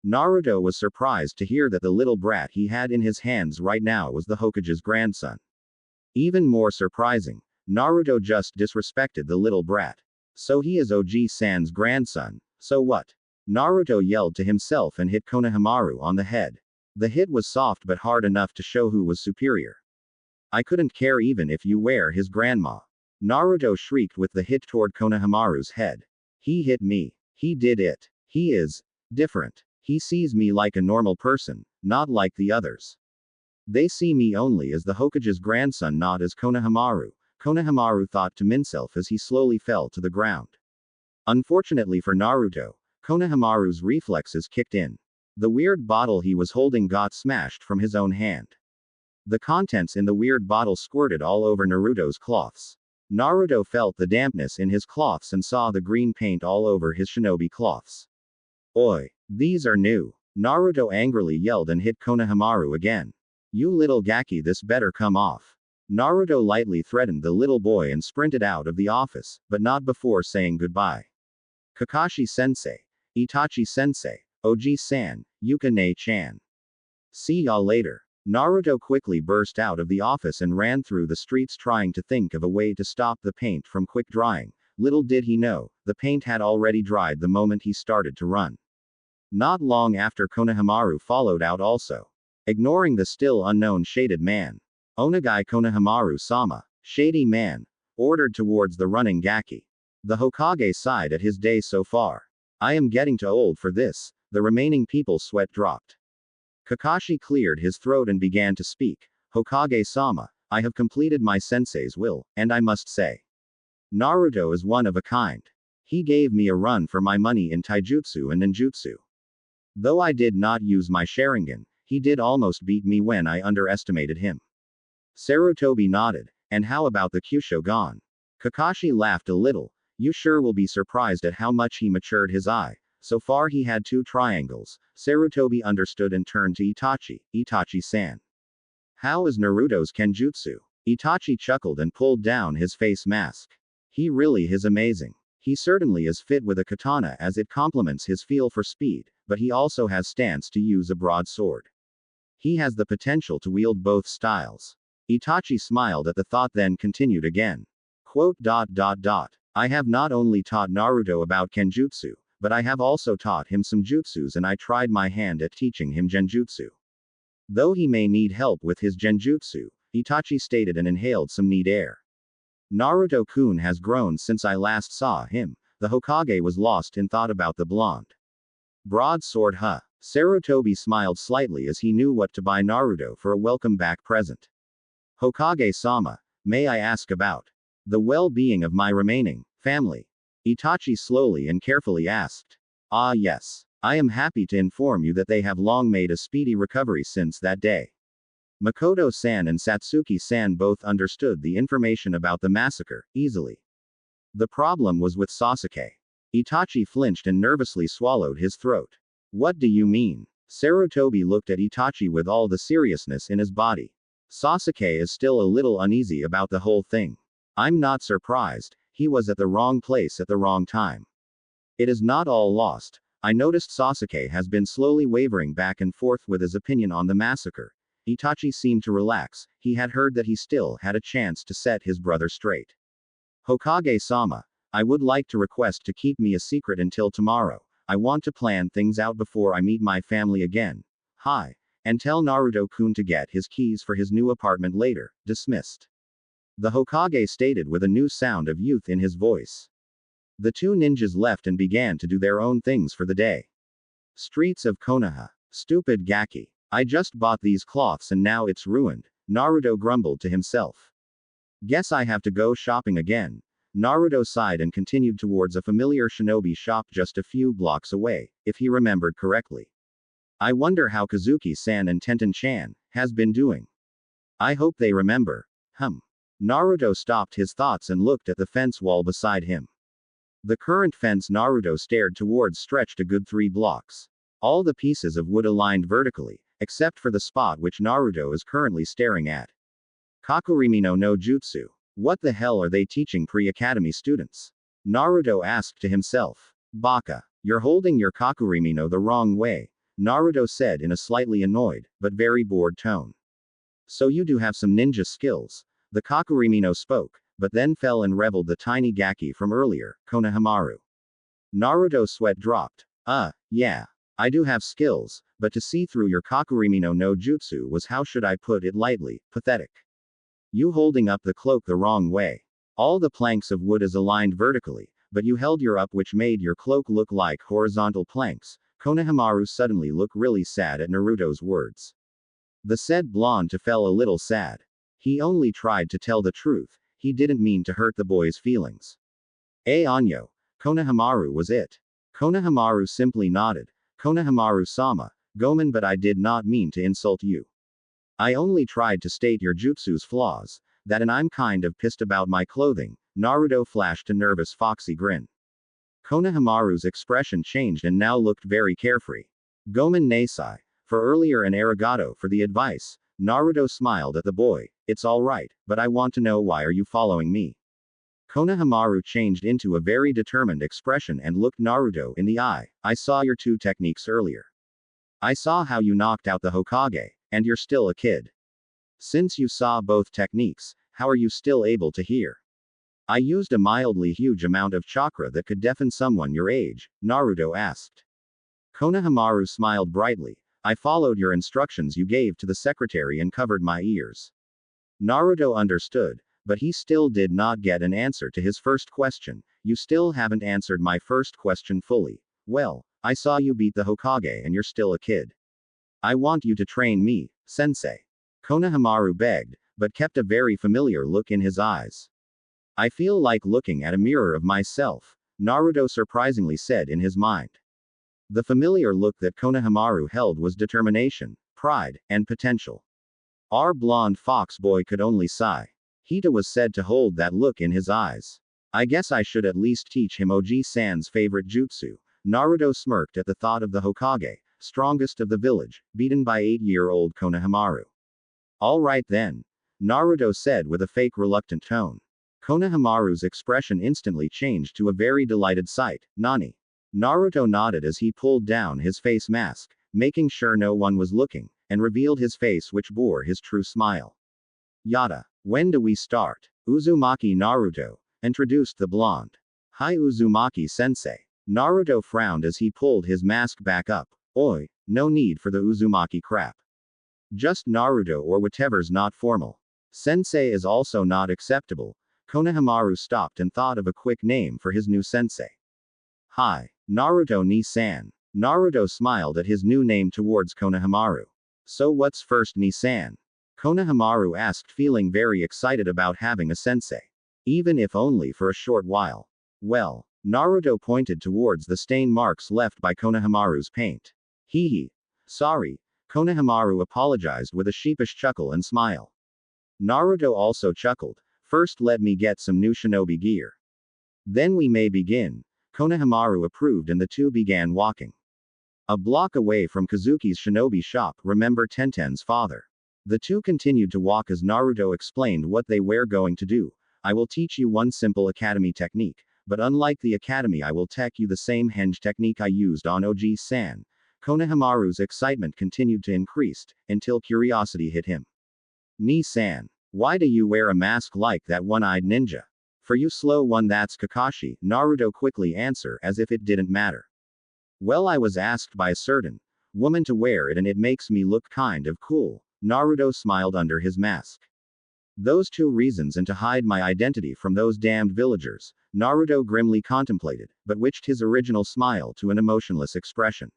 A: Naruto was surprised to hear that the little brat he had in his hands right now was the Hokage's grandson. Even more surprising, Naruto just disrespected the little brat. So he is Oji-san's grandson, so what? Naruto yelled to himself and hit Konohamaru on the head. The hit was soft but hard enough to show who was superior. I couldn't care even if you were his grandma. Naruto shrieked with the hit toward Konohamaru's head. He hit me. He did it. He is different. He sees me like a normal person, not like the others. They see me only as the Hokage's grandson, not as Konohamaru. Konohamaru thought to himself as he slowly fell to the ground. Unfortunately for Naruto, Konohamaru's reflexes kicked in. The weird bottle he was holding got smashed from his own hand. The contents in the weird bottle squirted all over Naruto's cloths. Naruto felt the dampness in his cloths and saw the green paint all over his shinobi cloths. Oi! These are new. Naruto angrily yelled and hit Konohamaru again. You little gaki, this better come off. Naruto lightly threatened the little boy and sprinted out of the office, but not before saying goodbye. Kakashi-sensei, Itachi-sensei, Oji-san, Yukane-chan. See y'all later. Naruto quickly burst out of the office and ran through the streets trying to think of a way to stop the paint from quick drying. Little did he know, the paint had already dried the moment he started to run. Not long after, Konohamaru followed out also. Ignoring the still unknown shaded man. Onagai Konohamaru-sama, shady man, ordered towards the running gaki. The Hokage sighed at his day so far. I am getting too old for this. The remaining people's sweat dropped. Kakashi cleared his throat and began to speak. Hokage-sama, I have completed my sensei's will, and I must say, Naruto is one of a kind. He gave me a run for my money in taijutsu and ninjutsu. Though I did not use my Sharingan, he did almost beat me when I underestimated him. Sarutobi nodded. And how about the Kyushogun? Kakashi laughed a little. You sure will be surprised at how much he matured his eye. So far he had 2 triangles. Sarutobi understood and turned to Itachi. Itachi-san. How is Naruto's Kenjutsu? Itachi chuckled and pulled down his face mask. He really is amazing. He certainly is fit with a katana as it complements his feel for speed, but he also has stance to use a broadsword. He has the potential to wield both styles. Itachi smiled at the thought then continued again. Quote. I have not only taught Naruto about Kenjutsu, but I have also taught him some jutsus and I tried my hand at teaching him Genjutsu. Though he may need help with his Genjutsu, Itachi stated and inhaled some neat air. Naruto-kun has grown since I last saw him. The Hokage was lost in thought about the blonde. Broadsword huh? Sarutobi smiled slightly as he knew what to buy Naruto for a welcome back present. Hokage-sama, may I ask about the well-being of my remaining family? Itachi slowly and carefully asked. Ah yes. I am happy to inform you that they have long made a speedy recovery since that day. Makoto-san and Satsuki-san both understood the information about the massacre, easily. The problem was with Sasuke. Itachi flinched and nervously swallowed his throat. What do you mean? Sarutobi looked at Itachi with all the seriousness in his body. Sasuke is still a little uneasy about the whole thing. I'm not surprised, he was at the wrong place at the wrong time. It is not all lost. I noticed Sasuke has been slowly wavering back and forth with his opinion on the massacre. Itachi seemed to relax, he had heard that he still had a chance to set his brother straight. Hokage-sama, I would like to request to keep me a secret until tomorrow. I want to plan things out before I meet my family again. Hi. And tell Naruto-kun to get his keys for his new apartment later. Dismissed. The Hokage stated with a new sound of youth in his voice. The 2 ninjas left and began to do their own things for the day. Streets of Konoha. Stupid Gaki. I just bought these cloths and now it's ruined, Naruto grumbled to himself. Guess I have to go shopping again. Naruto sighed and continued towards a familiar shinobi shop just a few blocks away, if he remembered correctly. I wonder how Kazuki-san and Tenten-chan has been doing. I hope they remember. Naruto stopped his thoughts and looked at the fence wall beside him. The current fence Naruto stared towards stretched a good 3 blocks. All the pieces of wood aligned vertically, except for the spot which Naruto is currently staring at. Kakurimino no Jutsu. What the hell are they teaching pre-academy students? Naruto asked to himself. Baka. You're holding your Kakurimino the wrong way, Naruto said in a slightly annoyed, but very bored tone. So you do have some ninja skills. The Kakurimino spoke, but then fell and reveled the tiny Gaki from earlier, Konohamaru. Naruto's sweat dropped. Yeah. I do have skills, but to see through your Kakurimino no Jutsu was, how should I put it lightly, pathetic. You holding up the cloak the wrong way. All the planks of wood is aligned vertically, but you held your up which made your cloak look like horizontal planks. Konohamaru suddenly looked really sad at Naruto's words. The said blonde fell a little sad. He only tried to tell the truth, he didn't mean to hurt the boy's feelings. Anyo. Konohamaru was it. Konohamaru simply nodded. Konohamaru-sama, Gomen, but I did not mean to insult you. I only tried to state your jutsu's flaws, that and I'm kind of pissed about my clothing. Naruto flashed a nervous foxy grin. Konohamaru's expression changed and now looked very carefree. Gomen Nasai, for earlier and arigato for the advice. Naruto smiled at the boy. It's alright, but I want to know, why are you following me? Konohamaru changed into a very determined expression and looked Naruto in the eye. I saw your 2 techniques earlier. I saw how you knocked out the Hokage, and you're still a kid. Since you saw both techniques, how are you still able to hear? I used a mildly huge amount of chakra that could deafen someone your age, Naruto asked. Konohamaru smiled brightly. I followed your instructions you gave to the secretary and covered my ears. Naruto understood, but he still did not get an answer to his first question. You still haven't answered my first question fully. Well, I saw you beat the Hokage and you're still a kid. I want you to train me, sensei. Konohamaru begged, but kept a very familiar look in his eyes. I feel like looking at a mirror of myself. Naruto surprisingly said in his mind. The familiar look that Konohamaru held was determination, pride, and potential. Our blonde fox boy could only sigh. Hita was said to hold that look in his eyes. I guess I should at least teach him Oji-san's favorite jutsu. Naruto smirked at the thought of the Hokage, strongest of the village, beaten by 8-year-old Konohamaru. All right then. Naruto said with a fake reluctant tone. Konohamaru's expression instantly changed to a very delighted sight. Nani? Naruto nodded as he pulled down his face mask, making sure no one was looking, and revealed his face which bore his true smile. Yada. When do we start? Uzumaki Naruto introduced the blonde. Hi Uzumaki-sensei. Naruto frowned as he pulled his mask back up. Oi, no need for the Uzumaki crap. Just Naruto or whatever's not formal. Sensei is also not acceptable. Konohamaru stopped and thought of a quick name for his new sensei. Hi, Naruto ni-san. Naruto smiled at his new name towards Konohamaru. So what's first ni-san? Konohamaru asked, feeling very excited about having a sensei. Even if only for a short while. Well, Naruto pointed towards the stain marks left by Konohamaru's paint. Hee. Sorry. Konohamaru apologized with a sheepish chuckle and smile. Naruto also chuckled. First let me get some new shinobi gear. Then we may begin. Konohamaru approved and the two began walking. A block away from Kazuki's shinobi shop, remember Tenten's father. The two continued to walk as Naruto explained what they were going to do. I will teach you one simple academy technique, but unlike the academy I will tech you the same henge technique I used on Oji-san. Konohamaru's excitement continued to increase, until curiosity hit him. Ni-san. Why do you wear a mask like that one-eyed ninja? For you slow one that's Kakashi, Naruto quickly answered as if it didn't matter. Well, I was asked by a certain woman to wear it and it makes me look kind of cool. Naruto smiled under his mask. Those two reasons and to hide my identity from those damned villagers, Naruto grimly contemplated, but switched his original smile to an emotionless expression.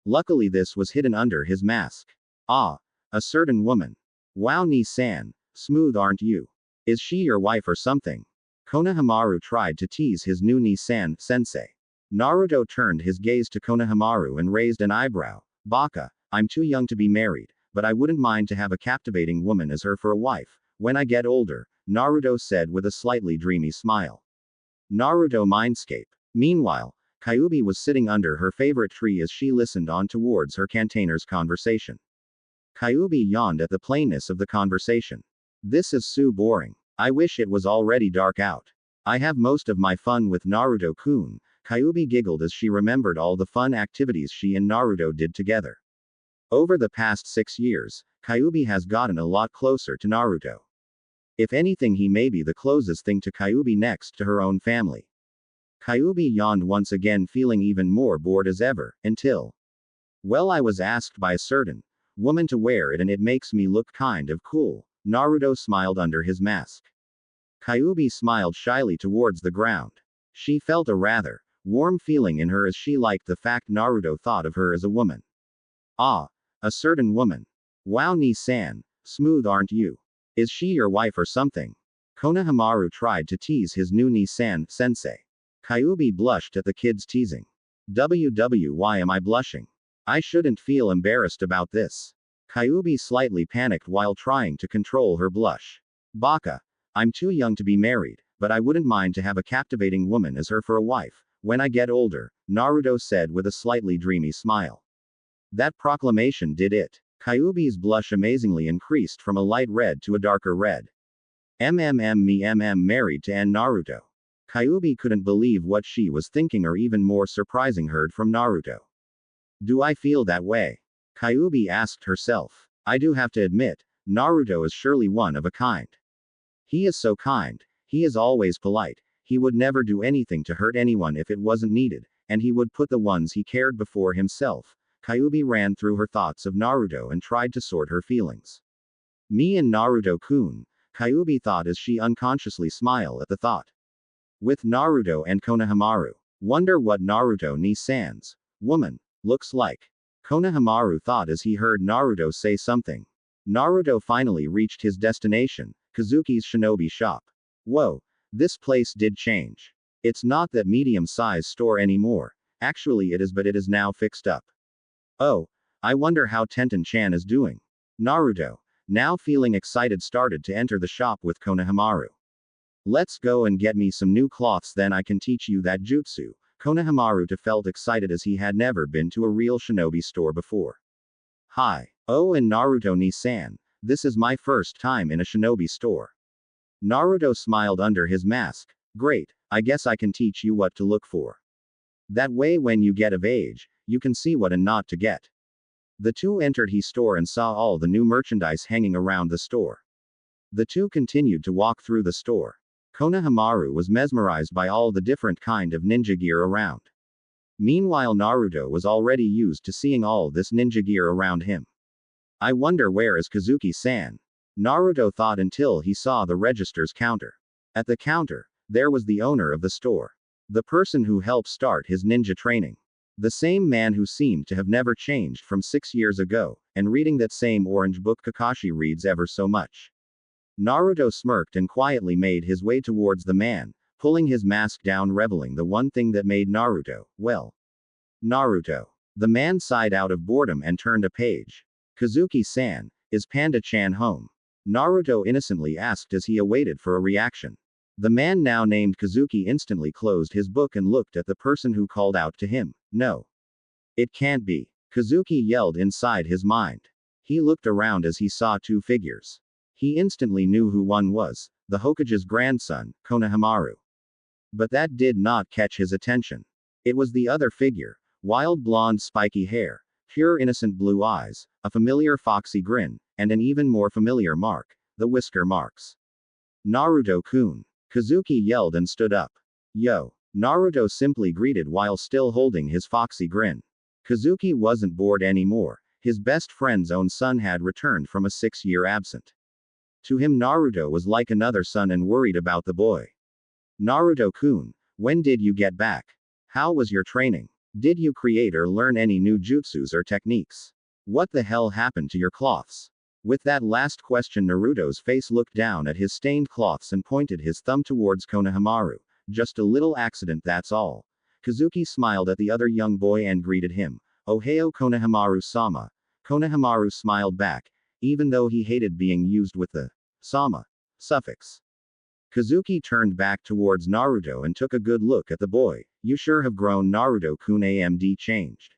A: Luckily this was hidden under his mask. Ah, a certain woman. Wow ni-san, smooth aren't you? Is she your wife or something? Konohamaru tried to tease his new ni-san, sensei. Naruto turned his gaze to Konohamaru and raised an eyebrow. Baka, I'm too young to be married, but I wouldn't mind to have a captivating woman as her for a wife, when I get older, Naruto said with a slightly dreamy smile. Naruto mindscape. Meanwhile, Kyuubi was sitting under her favorite tree as she listened on towards her container's conversation. Kyuubi yawned at the plainness of the conversation. This is so boring. I wish it was already dark out. I have most of my fun with Naruto-kun. Kyuubi giggled as she remembered all the fun activities she and Naruto did together. Over the past 6 years, Kyuubi has gotten a lot closer to Naruto. If anything, he may be the closest thing to Kyuubi next to her own family. Kyuubi yawned once again, feeling even more bored as ever, until. Well, I was asked by a certain woman to wear it and it makes me look kind of cool. Naruto smiled under his mask. Kyuubi smiled shyly towards the ground. She felt a rather warm feeling in her as she liked the fact Naruto thought of her as a woman. Ah, a certain woman. Wow ni-san, smooth aren't you? Is she your wife or something? Konohamaru tried to tease his new ni-san, sensei. Kyuubi blushed at the kid's teasing. Why am I blushing? I shouldn't feel embarrassed about this. Kyuubi slightly panicked while trying to control her blush. Baka. I'm too young to be married, but I wouldn't mind to have a captivating woman as her for a wife, when I get older, Naruto said with a slightly dreamy smile. That proclamation did it. Kyuubi's blush amazingly increased from a light red to a darker red. Married to Naruto. Kyuubi couldn't believe what she was thinking, or even more surprising, heard from Naruto. Do I feel that way? Kyuubi asked herself. I do have to admit, Naruto is surely one of a kind. He is so kind, he is always polite, he would never do anything to hurt anyone if it wasn't needed, and he would put the ones he cared before himself. Kyuubi ran through her thoughts of Naruto and tried to sort her feelings. Me and Naruto-kun, Kyuubi thought as she unconsciously smiled at the thought. With Naruto and Konohamaru. Wonder what Naruto ni-san's woman looks like. Konohamaru thought as he heard Naruto say something. Naruto finally reached his destination, Kazuki's shinobi shop. Whoa, this place did change. It's not that medium-sized store anymore. Actually it is, but it is now fixed up. Oh, I wonder how Tenten-chan is doing. Naruto, now feeling excited, started to enter the shop with Konohamaru. Let's go and get me some new cloths, then I can teach you that jutsu. Konohamaru felt excited as he had never been to a real shinobi store before. Hi. Oh, and Naruto ni-san, this is my first time in a shinobi store. Naruto smiled under his mask. Great, I guess I can teach you what to look for. That way when you get of age, you can see what and not to get. The two entered his store and saw all the new merchandise hanging around the store. The two continued to walk through the store. Konohamaru was mesmerized by all the different kind of ninja gear around. Meanwhile Naruto was already used to seeing all this ninja gear around him. I wonder where is Kazuki-san? Naruto thought until he saw the register's counter. At the counter, there was the owner of the store. The person who helped start his ninja training. The same man who seemed to have never changed from 6 years ago, and reading that same orange book Kakashi reads ever so much. Naruto smirked and quietly made his way towards the man, pulling his mask down, revealing the one thing that made Naruto, well. Naruto. The man sighed out of boredom and turned a page. Kazuki-san, is Panda-chan home? Naruto innocently asked as he awaited for a reaction. The man now named Kazuki instantly closed his book and looked at the person who called out to him. No. It can't be. Kazuki yelled inside his mind. He looked around as he saw two figures. He instantly knew who one was, the Hokage's grandson, Konohamaru. But that did not catch his attention. It was the other figure, wild blonde spiky hair, pure innocent blue eyes, a familiar foxy grin, and an even more familiar mark, the whisker marks. Naruto-kun. Kazuki yelled and stood up. Yo. Naruto simply greeted while still holding his foxy grin. Kazuki wasn't bored anymore. His best friend's own son had returned from a 6-year absence. To him Naruto was like another son and worried about the boy. Naruto-kun, when did you get back? How was your training? Did you create or learn any new jutsus or techniques? What the hell happened to your cloths? With that last question Naruto's face looked down at his stained cloths and pointed his thumb towards Konohamaru. Just a little accident, that's all. Kazuki smiled at the other young boy and greeted him. Ohio Konohamaru-sama. Konohamaru smiled back, even though he hated being used with the sama suffix. Kazuki turned back towards Naruto and took a good look at the boy. You sure have grown, Naruto-kun. AMD changed.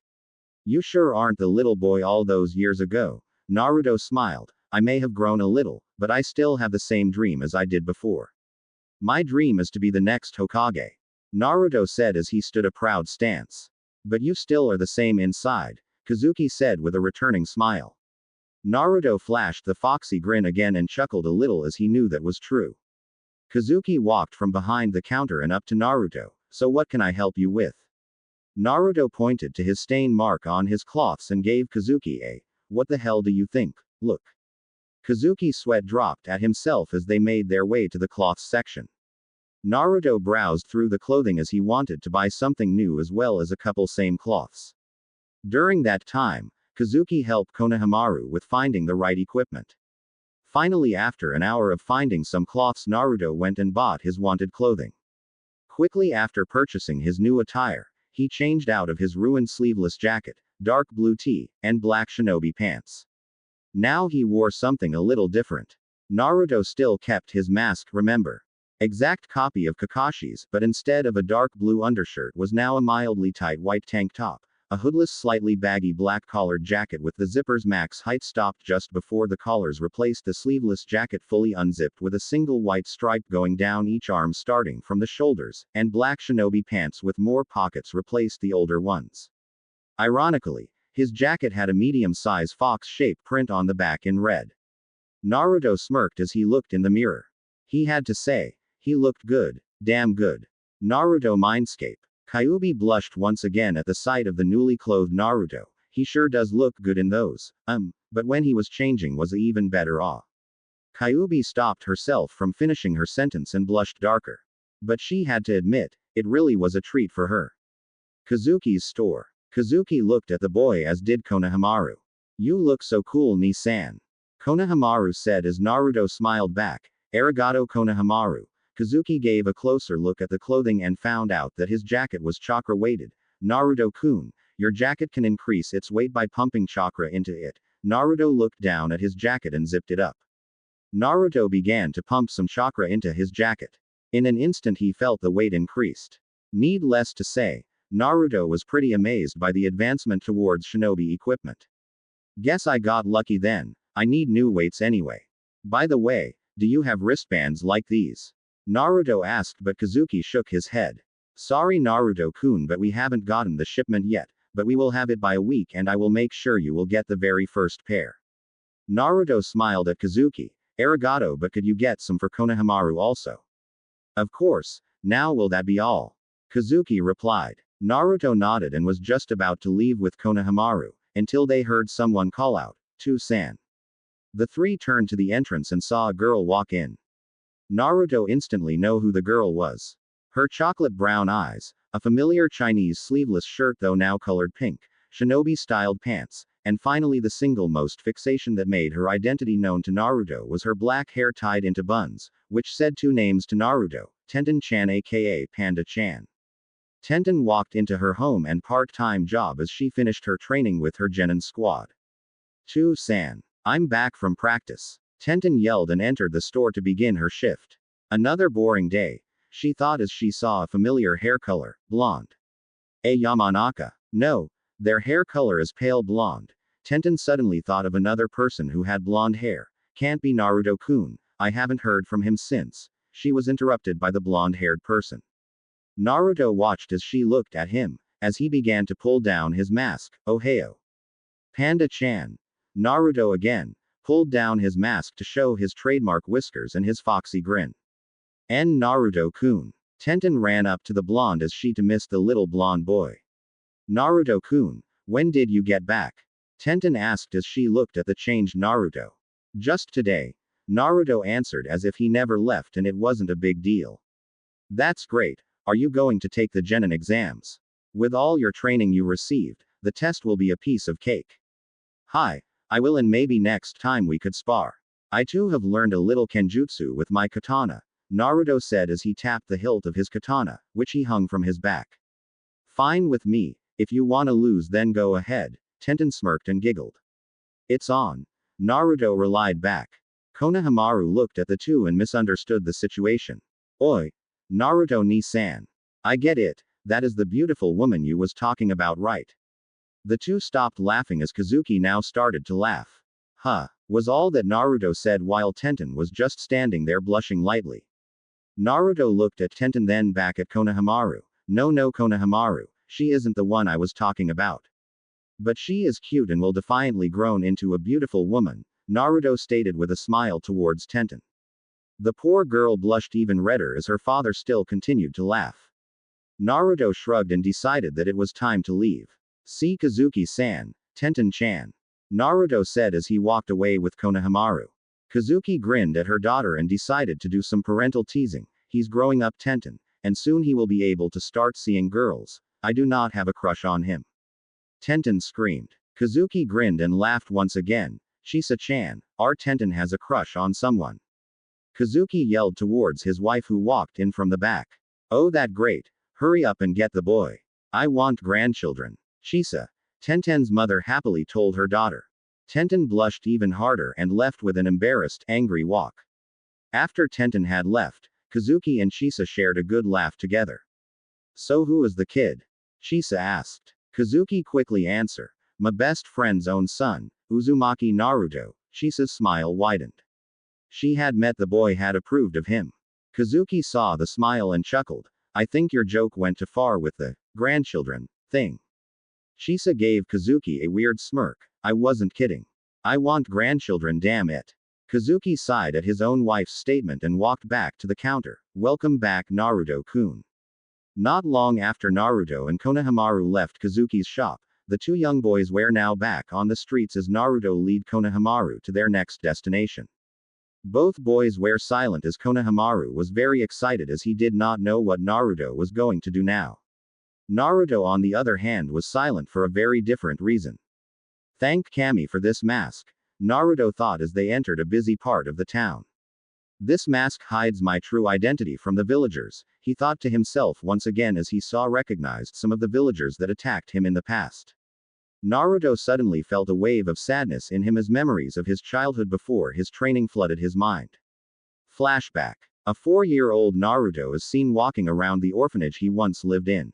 A: You sure aren't the little boy all those years ago. Naruto smiled. I may have grown a little, but I still have the same dream as I did before. My dream is to be the next Hokage. Naruto said as he stood a proud stance. But you still are the same inside, Kazuki said with a returning smile. Naruto flashed the foxy grin again and chuckled a little as he knew that was true. Kazuki walked from behind the counter and up to Naruto. So what can I help you with? Naruto pointed to his stain mark on his cloths and gave Kazuki a, what the hell do you think, look. Kazuki's sweat dropped at himself as they made their way to the cloths section. Naruto browsed through the clothing as he wanted to buy something new as well as a couple same cloths. During that time, Kazuki helped Konohamaru with finding the right equipment. Finally, after an hour of finding some cloths, Naruto went and bought his wanted clothing. Quickly after purchasing his new attire, he changed out of his ruined sleeveless jacket, dark blue tee, and black shinobi pants. Now he wore something a little different. Naruto still kept his mask, remember? Exact copy of Kakashi's, but instead of a dark blue undershirt was now a mildly tight white tank top, a hoodless slightly baggy black collared jacket with the zippers max height stopped just before the collars replaced the sleeveless jacket fully unzipped with a single white stripe going down each arm starting from the shoulders, and black shinobi pants with more pockets replaced the older ones. Ironically, his jacket had a medium-size fox-shaped print on the back in red. Naruto smirked as he looked in the mirror. He had to say, he looked good, damn good. Naruto mindscape. Kyuubi blushed once again at the sight of the newly clothed Naruto. He sure does look good in those, but when he was changing was even better off. Kyuubi stopped herself from finishing her sentence and blushed darker. But she had to admit, it really was a treat for her. Kazuki's store. Kazuki looked at the boy as did Konohamaru. You look so cool, ni-san. Konohamaru said as Naruto smiled back. Arigato Konohamaru. Kazuki gave a closer look at the clothing and found out that his jacket was chakra weighted. Naruto-kun, your jacket can increase its weight by pumping chakra into it. Naruto looked down at his jacket and zipped it up. Naruto began to pump some chakra into his jacket. In an instant he felt the weight increased. Needless to say, Naruto was pretty amazed by the advancement towards shinobi equipment. Guess I got lucky then. I need new weights anyway. By the way, do you have wristbands like these? Naruto asked, but Kazuki shook his head. Sorry Naruto-kun, but we haven't gotten the shipment yet, but we will have it by a week and I will make sure you will get the very first pair. Naruto smiled at Kazuki. Arigato, but could you get some for Konohamaru also? Of course. Now will that be all? Kazuki replied. Naruto nodded and was just about to leave with Konohamaru, until they heard someone call out, "To-san." The three turned to the entrance and saw a girl walk in. Naruto instantly knew who the girl was. Her chocolate brown eyes, a familiar Chinese sleeveless shirt though now colored pink, shinobi-styled pants, and finally the single most fixation that made her identity known to Naruto was her black hair tied into buns, which said two names to Naruto, Tenten-chan aka Panda-chan. Tenten walked into her home and part-time job as she finished her training with her genin squad. To-san. I'm back from practice. Tenten yelled and entered the store to begin her shift. Another boring day, she thought as she saw a familiar hair color, blonde. Yamanaka. No, their hair color is pale blonde. Tenten suddenly thought of another person who had blonde hair. Can't be Naruto-kun, I haven't heard from him since. She was interrupted by the blonde-haired person. Naruto watched as she looked at him, as he began to pull down his mask. Ohio. Panda-chan. Naruto again pulled down his mask to show his trademark whiskers and his foxy grin. Naruto-kun. Tenten ran up to the blonde as she dismissed the little blonde boy. Naruto-kun, when did you get back? Tenten asked as she looked at the changed Naruto. Just today. Naruto answered as if he never left and it wasn't a big deal. That's great. Are you going to take the genin exams? With all your training you received, the test will be a piece of cake. Hi. I will, and maybe next time we could spar. I too have learned a little kenjutsu with my katana, Naruto said as he tapped the hilt of his katana, which he hung from his back. Fine with me, if you wanna lose then go ahead, Tenten smirked and giggled. It's on. Naruto relied back. Konohamaru looked at the two and misunderstood the situation. Oi. Naruto-ni-san. I get it, that is the beautiful woman you was talking about, right? The two stopped laughing as Kazuki now started to laugh. Huh, was all that Naruto said while Tenten was just standing there blushing lightly. Naruto looked at Tenten then back at Konohamaru. No Konohamaru, she isn't the one I was talking about. But she is cute and will defiantly grown into a beautiful woman, Naruto stated with a smile towards Tenten. The poor girl blushed even redder as her father still continued to laugh. Naruto shrugged and decided that it was time to leave. See Kazuki-san, Tenten-chan. Naruto said as he walked away with Konohamaru. Kazuki grinned at her daughter and decided to do some parental teasing. He's growing up Tenten, and soon he will be able to start seeing girls. I do not have a crush on him. Tenten screamed. Kazuki grinned and laughed once again. Chisa-chan, our Tenten has a crush on someone. Kazuki yelled towards his wife who walked in from the back. Oh, that great. Hurry up and get the boy. I want grandchildren. Chisa. Tenten's mother happily told her daughter. Tenten blushed even harder and left with an embarrassed, angry walk. After Tenten had left, Kazuki and Chisa shared a good laugh together. So who is the kid? Chisa asked. Kazuki quickly answered. My best friend's own son, Uzumaki Naruto. Chisa's smile widened. She had met the boy had approved of him. Kazuki saw the smile and chuckled. I think your joke went too far with the grandchildren thing. Chisa gave Kazuki a weird smirk. I wasn't kidding. I want grandchildren, damn it. Kazuki sighed at his own wife's statement and walked back to the counter. Welcome back, Naruto-kun. Not long after Naruto and Konohamaru left Kazuki's shop, the two young boys were now back on the streets as Naruto led Konohamaru to their next destination. Both boys were silent as Konohamaru was very excited as he did not know what Naruto was going to do now. Naruto on the other hand was silent for a very different reason. Thank Kami for this mask, Naruto thought as they entered a busy part of the town. This mask hides my true identity from the villagers, he thought to himself once again as he recognized some of the villagers that attacked him in the past. Naruto suddenly felt a wave of sadness in him as memories of his childhood before his training flooded his mind. Flashback. A 4-year-old Naruto is seen walking around the orphanage he once lived in.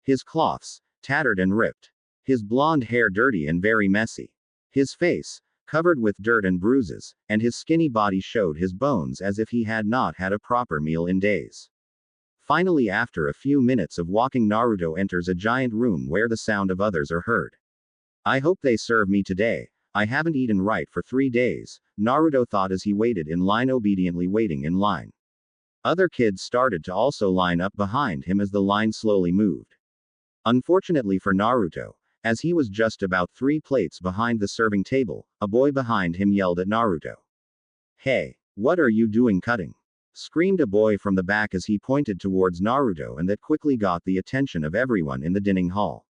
A: His clothes, tattered and ripped. His blonde hair dirty and very messy. His face, covered with dirt and bruises, and his skinny body showed his bones as if he had not had a proper meal in days. Finally, after a few minutes of walking, Naruto enters a giant room where the sound of others are heard. I hope they serve me today. I haven't eaten right for 3 days, Naruto thought as he waited in line, obediently waiting in line. Other kids started to also line up behind him as the line slowly moved. Unfortunately for Naruto, as he was just about 3 plates behind the serving table, a boy behind him yelled at Naruto. Hey, what are you doing cutting? Screamed a boy from the back as he pointed towards Naruto, and that quickly got the attention of everyone in the dining hall.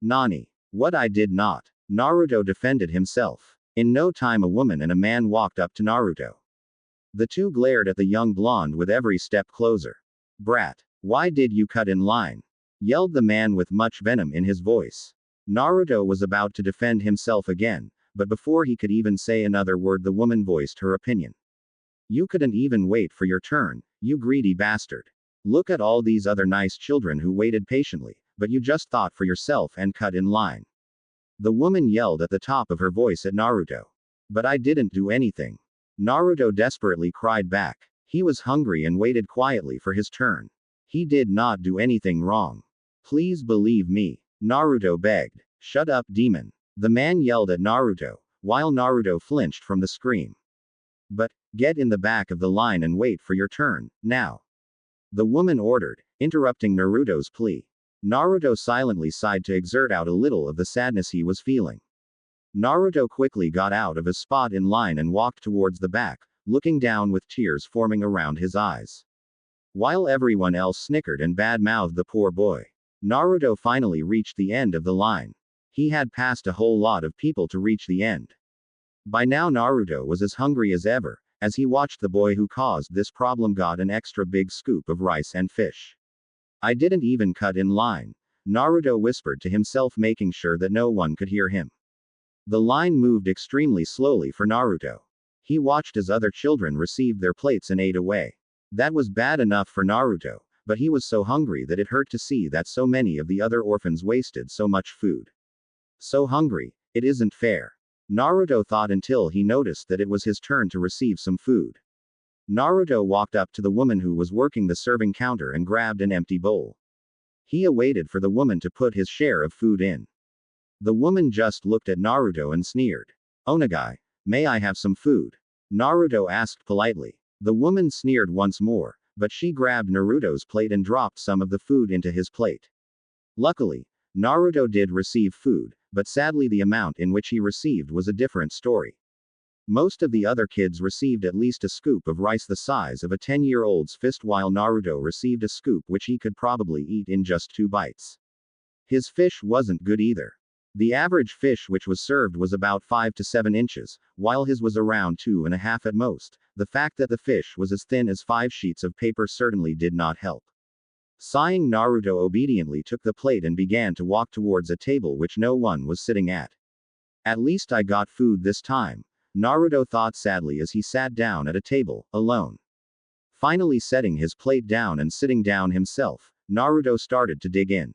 A: Nani? What? I did not. Naruto defended himself. In no time a woman and a man walked up to Naruto. The two glared at the young blonde with every step closer. Brat, why did you cut in line? Yelled the man with much venom in his voice. Naruto was about to defend himself again, but before he could even say another word the woman voiced her opinion. You couldn't even wait for your turn, you greedy bastard. Look at all these other nice children who waited patiently, but you just thought for yourself and cut in line. The woman yelled at the top of her voice at Naruto. But I didn't do anything. Naruto desperately cried back. He was hungry and waited quietly for his turn. He did not do anything wrong. Please believe me. Naruto begged. Shut up, demon. The man yelled at Naruto, while Naruto flinched from the scream. But, get in the back of the line and wait for your turn, now. The woman ordered, interrupting Naruto's plea. Naruto silently sighed to exert out a little of the sadness he was feeling. Naruto quickly got out of his spot in line and walked towards the back, looking down with tears forming around his eyes. While everyone else snickered and bad-mouthed the poor boy, Naruto finally reached the end of the line. He had passed a whole lot of people to reach the end. By now Naruto was as hungry as ever, as he watched the boy who caused this problem got an extra big scoop of rice and fish. I didn't even cut in line, Naruto whispered to himself, making sure that no one could hear him. The line moved extremely slowly for Naruto. He watched as other children received their plates and ate away. That was bad enough for Naruto, but he was so hungry that it hurt to see that so many of the other orphans wasted so much food. So hungry, it isn't fair. Naruto thought until he noticed that it was his turn to receive some food. Naruto walked up to the woman who was working the serving counter and grabbed an empty bowl. He awaited for the woman to put his share of food in. The woman just looked at Naruto and sneered. Onagai, may I have some food? Naruto asked politely. The woman sneered once more, but she grabbed Naruto's plate and dropped some of the food into his plate. Luckily, Naruto did receive food, but sadly the amount in which he received was a different story. Most of the other kids received at least a scoop of rice the size of a 10-year-old's fist, while Naruto received a scoop which he could probably eat in just 2 bites. His fish wasn't good either. The average fish which was served was about 5 to 7 inches, while his was around 2.5 at most. The fact that the fish was as thin as 5 sheets of paper certainly did not help. Sighing, Naruto obediently took the plate and began to walk towards a table which no one was sitting at. At least I got food this time, Naruto thought sadly as he sat down at a table, alone. Finally setting his plate down and sitting down himself, Naruto started to dig in.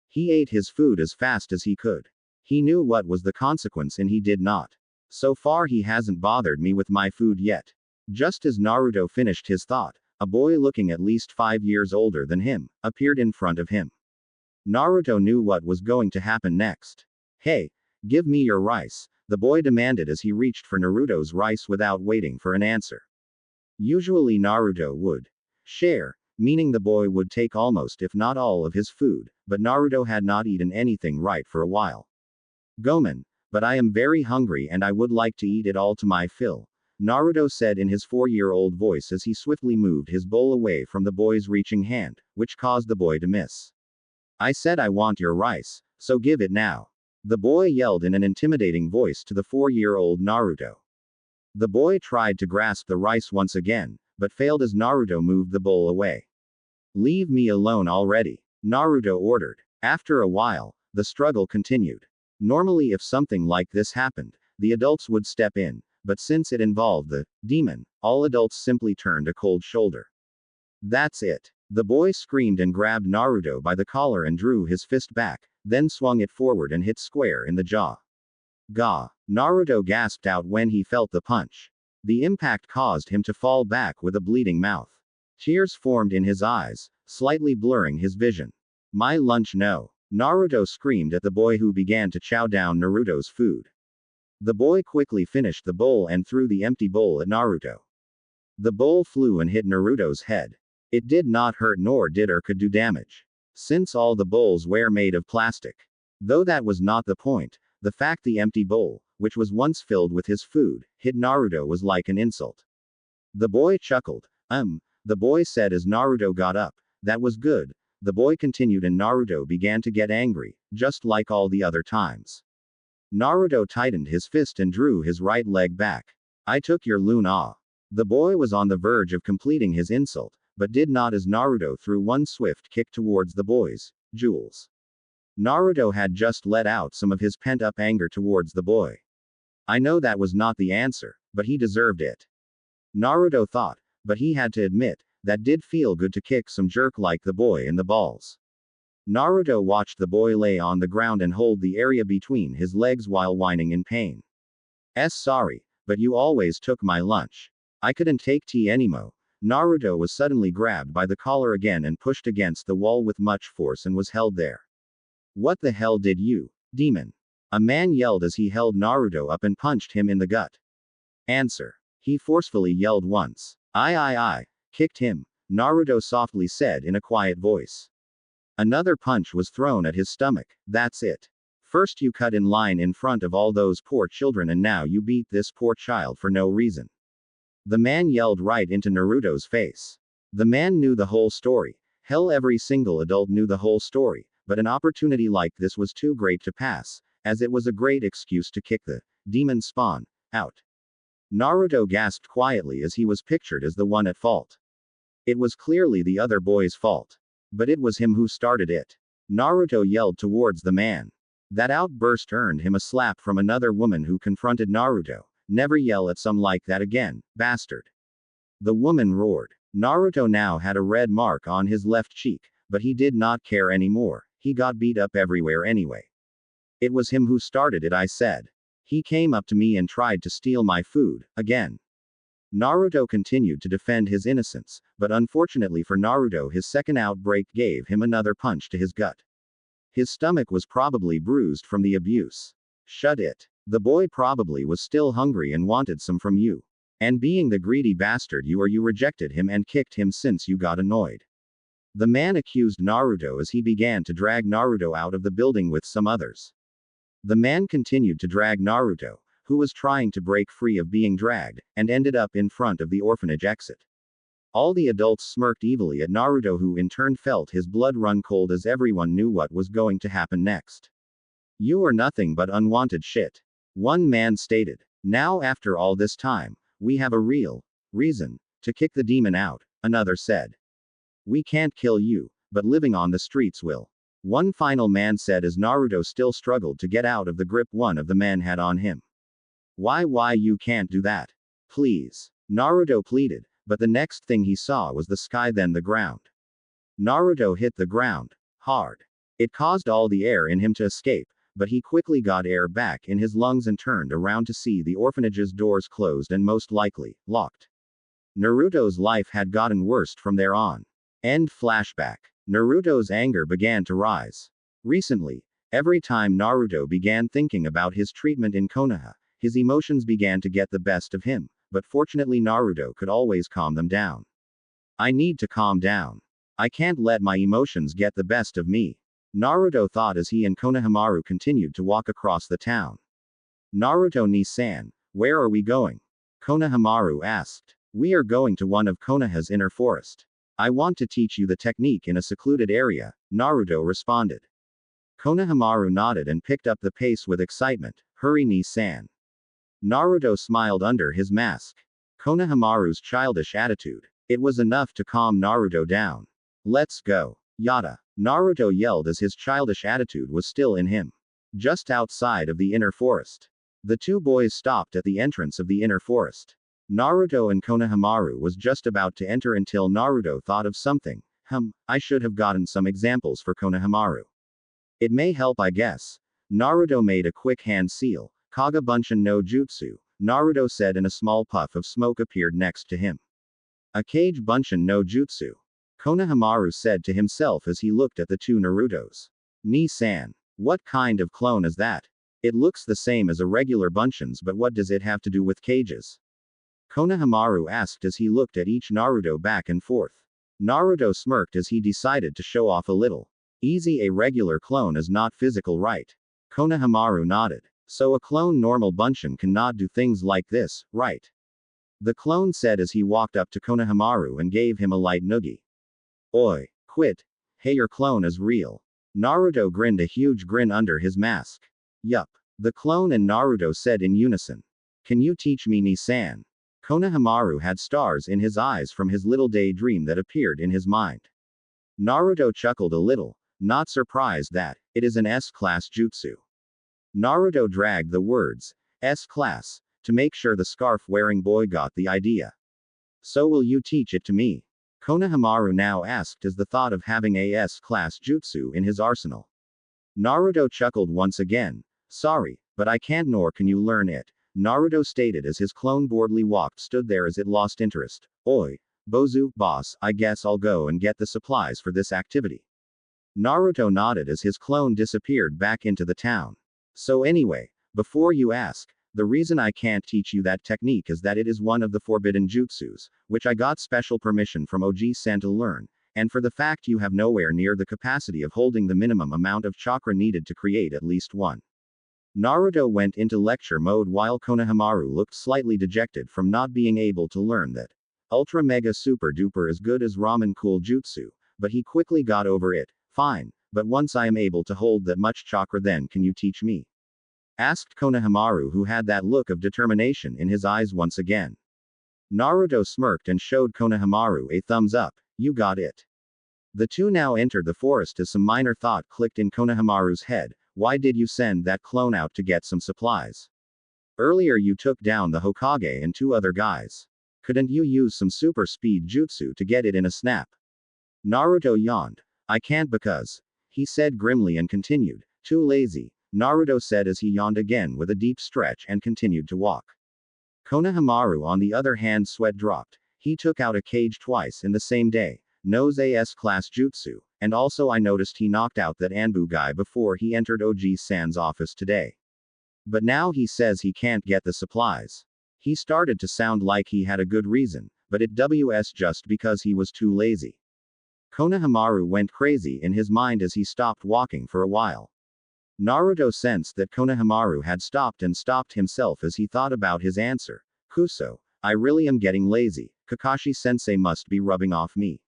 A: He ate his food as fast as he could. He knew what was the consequence and he did not. So far he hasn't bothered me with my food yet. Just as Naruto finished his thought, a boy looking at least 5 years older than him, appeared in front of him. Naruto knew what was going to happen next. Hey, give me your rice, the boy demanded as he reached for Naruto's rice without waiting for an answer. Usually Naruto would share, meaning the boy would take almost if not all of his food, but Naruto had not eaten anything right for a while. Gomen, but I am very hungry and I would like to eat it all to my fill, Naruto said in his 4-year-old voice as he swiftly moved his bowl away from the boy's reaching hand, which caused the boy to miss. I said I want your rice, so give it now. The boy yelled in an intimidating voice to the 4-year-old Naruto. The boy tried to grasp the rice once again, but failed as Naruto moved the bowl away. Leave me alone already, Naruto ordered. After a while, the struggle continued. Normally, if something like this happened, the adults would step in, but since it involved the demon, all adults simply turned a cold shoulder. That's it. The boy screamed and grabbed Naruto by the collar and drew his fist back, then swung it forward and hit square in the jaw. Gah! Naruto gasped out when he felt the punch. The impact caused him to fall back with a bleeding mouth. Tears formed in his eyes, slightly blurring his vision. My lunch no! Naruto screamed at the boy who began to chow down Naruto's food. The boy quickly finished the bowl and threw the empty bowl at Naruto. The bowl flew and hit Naruto's head. It did not hurt nor did or could do damage, since all the bowls were made of plastic. Though that was not the point, the fact the empty bowl, which was once filled with his food, hit Naruto was like an insult. The boy chuckled. The boy said as Naruto got up. That was good. The boy continued and Naruto began to get angry, just like all the other times. Naruto tightened his fist and drew his right leg back. I took your loon ah. The boy was on the verge of completing his insult, but did not as Naruto threw one swift kick towards the boy's jewels. Naruto had just let out some of his pent-up anger towards the boy. I know that was not the answer, but he deserved it. Naruto thought, but he had to admit, that did feel good to kick some jerk like the boy in the balls. Naruto watched the boy lay on the ground and hold the area between his legs while whining in pain. Sorry, but you always took my lunch. I couldn't take tea anymore. Naruto was suddenly grabbed by the collar again and pushed against the wall with much force and was held there. What the hell did you, demon? A man yelled as he held Naruto up and punched him in the gut. Answer. He forcefully yelled once. I kicked him, Naruto softly said in a quiet voice. Another punch was thrown at his stomach. That's it. First you cut in line in front of all those poor children and now you beat this poor child for no reason. The man yelled right into Naruto's face. The man knew the whole story. Hell, every single adult knew the whole story, but an opportunity like this was too great to pass, as it was a great excuse to kick the demon spawn out. Naruto gasped quietly as he was pictured as the one at fault. It was clearly the other boy's fault. But it was him who started it. Naruto yelled towards the man. That outburst earned him a slap from another woman who confronted Naruto. Never yell at some like that again, bastard. The woman roared. Naruto now had a red mark on his left cheek, but he did not care anymore. He got beat up everywhere anyway. It was him who started it, I said. He came up to me and tried to steal my food, again. Naruto continued to defend his innocence, but unfortunately for Naruto, his second outbreak gave him another punch to his gut. His stomach was probably bruised from the abuse. Shut it. The boy probably was still hungry and wanted some from you. And being the greedy bastard you are, you rejected him and kicked him since you got annoyed. The man accused Naruto as he began to drag Naruto out of the building with some others. The man continued to drag Naruto, who was trying to break free of being dragged, and ended up in front of the orphanage exit. All the adults smirked evilly at Naruto, who in turn felt his blood run cold as everyone knew what was going to happen next. You are nothing but unwanted shit. One man stated. Now after all this time, we have a real reason to kick the demon out, another said. We can't kill you, but living on the streets will. One final man said as Naruto still struggled to get out of the grip one of the men had on him. Why you can't do that? Please. Naruto pleaded, but the next thing he saw was the sky, then the ground. Naruto hit the ground hard. It caused all the air in him to escape, but he quickly got air back in his lungs and turned around to see the orphanage's doors closed and most likely locked. Naruto's life had gotten worse from there on. End flashback. Naruto's anger began to rise. Recently, every time Naruto began thinking about his treatment in Konoha, his emotions began to get the best of him, but fortunately Naruto could always calm them down. I need to calm down. I can't let my emotions get the best of me, Naruto thought as he and Konohamaru continued to walk across the town. Naruto ni-san, where are we going? Konohamaru asked. We are going to one of Konoha's inner forest. I want to teach you the technique in a secluded area, Naruto responded. Konohamaru nodded and picked up the pace with excitement. Hurry ni-san. Naruto smiled under his mask. Konohamaru's childish attitude. It was enough to calm Naruto down. Let's go. Yada. Naruto yelled as his childish attitude was still in him. Just outside of the inner forest. The two boys stopped at the entrance of the inner forest. Naruto and Konohamaru was just about to enter until Naruto thought of something. I should have gotten some examples for Konohamaru. It may help, I guess. Naruto made a quick hand seal. Kaga Bunshin no Jutsu, Naruto said, and a small puff of smoke appeared next to him. A Kage Bunshin no Jutsu. Konohamaru said to himself as he looked at the two Narutos. Ni-san. What kind of clone is that? It looks the same as a regular Bunshin's, but what does it have to do with cages? Konohamaru asked as he looked at each Naruto back and forth. Naruto smirked as he decided to show off a little. Easy, a regular clone is not physical, right? Konohamaru nodded. So a clone normal Bunshin cannot do things like this, right? The clone said as he walked up to Konohamaru and gave him a light noogie. Oi, quit. Hey, your clone is real. Naruto grinned a huge grin under his mask. Yup. The clone and Naruto said in unison. Can you teach me, Ni-san? Konohamaru had stars in his eyes from his little daydream that appeared in his mind. Naruto chuckled a little, not surprised that it is an S-class jutsu. Naruto dragged the words S-class to make sure the scarf-wearing boy got the idea. So will you teach it to me? Konohamaru now asked as the thought of having a S-class jutsu in his arsenal. Naruto chuckled once again. Sorry, but I can't, nor can you learn it, Naruto stated as his clone boredly stood there as it lost interest. Oi, Bozu, boss, I guess I'll go and get the supplies for this activity. Naruto nodded as his clone disappeared back into the town. So anyway, before you ask, the reason I can't teach you that technique is that it is one of the forbidden jutsus, which I got special permission from Oji-san to learn, and for the fact you have nowhere near the capacity of holding the minimum amount of chakra needed to create at least one. Naruto went into lecture mode while Konohamaru looked slightly dejected from not being able to learn that ultra mega super duper as good as ramen cool jutsu, but he quickly got over it. Fine, but once I am able to hold that much chakra, then can you teach me? Asked Konohamaru, who had that look of determination in his eyes once again. Naruto smirked and showed Konohamaru a thumbs up. You got it. The two now entered the forest as some minor thought clicked in Konohamaru's head. Why did you send that clone out to get some supplies? Earlier you took down the Hokage and two other guys. Couldn't you use some super speed jutsu to get it in a snap? Naruto yawned. I can't because, he said grimly and continued. Too lazy, Naruto said as he yawned again with a deep stretch and continued to walk. Konohamaru on the other hand sweat dropped. He took out a cage twice in the same day. Knows a S-class jutsu, and also I noticed he knocked out that Anbu guy before he entered Oji-san's office today. But now he says he can't get the supplies. He started to sound like he had a good reason, but it was just because he was too lazy. Konohamaru went crazy in his mind as he stopped walking for a while. Naruto sensed that Konohamaru had stopped himself as he thought about his answer. Kuso, I really am getting lazy. Kakashi-sensei must be rubbing off me.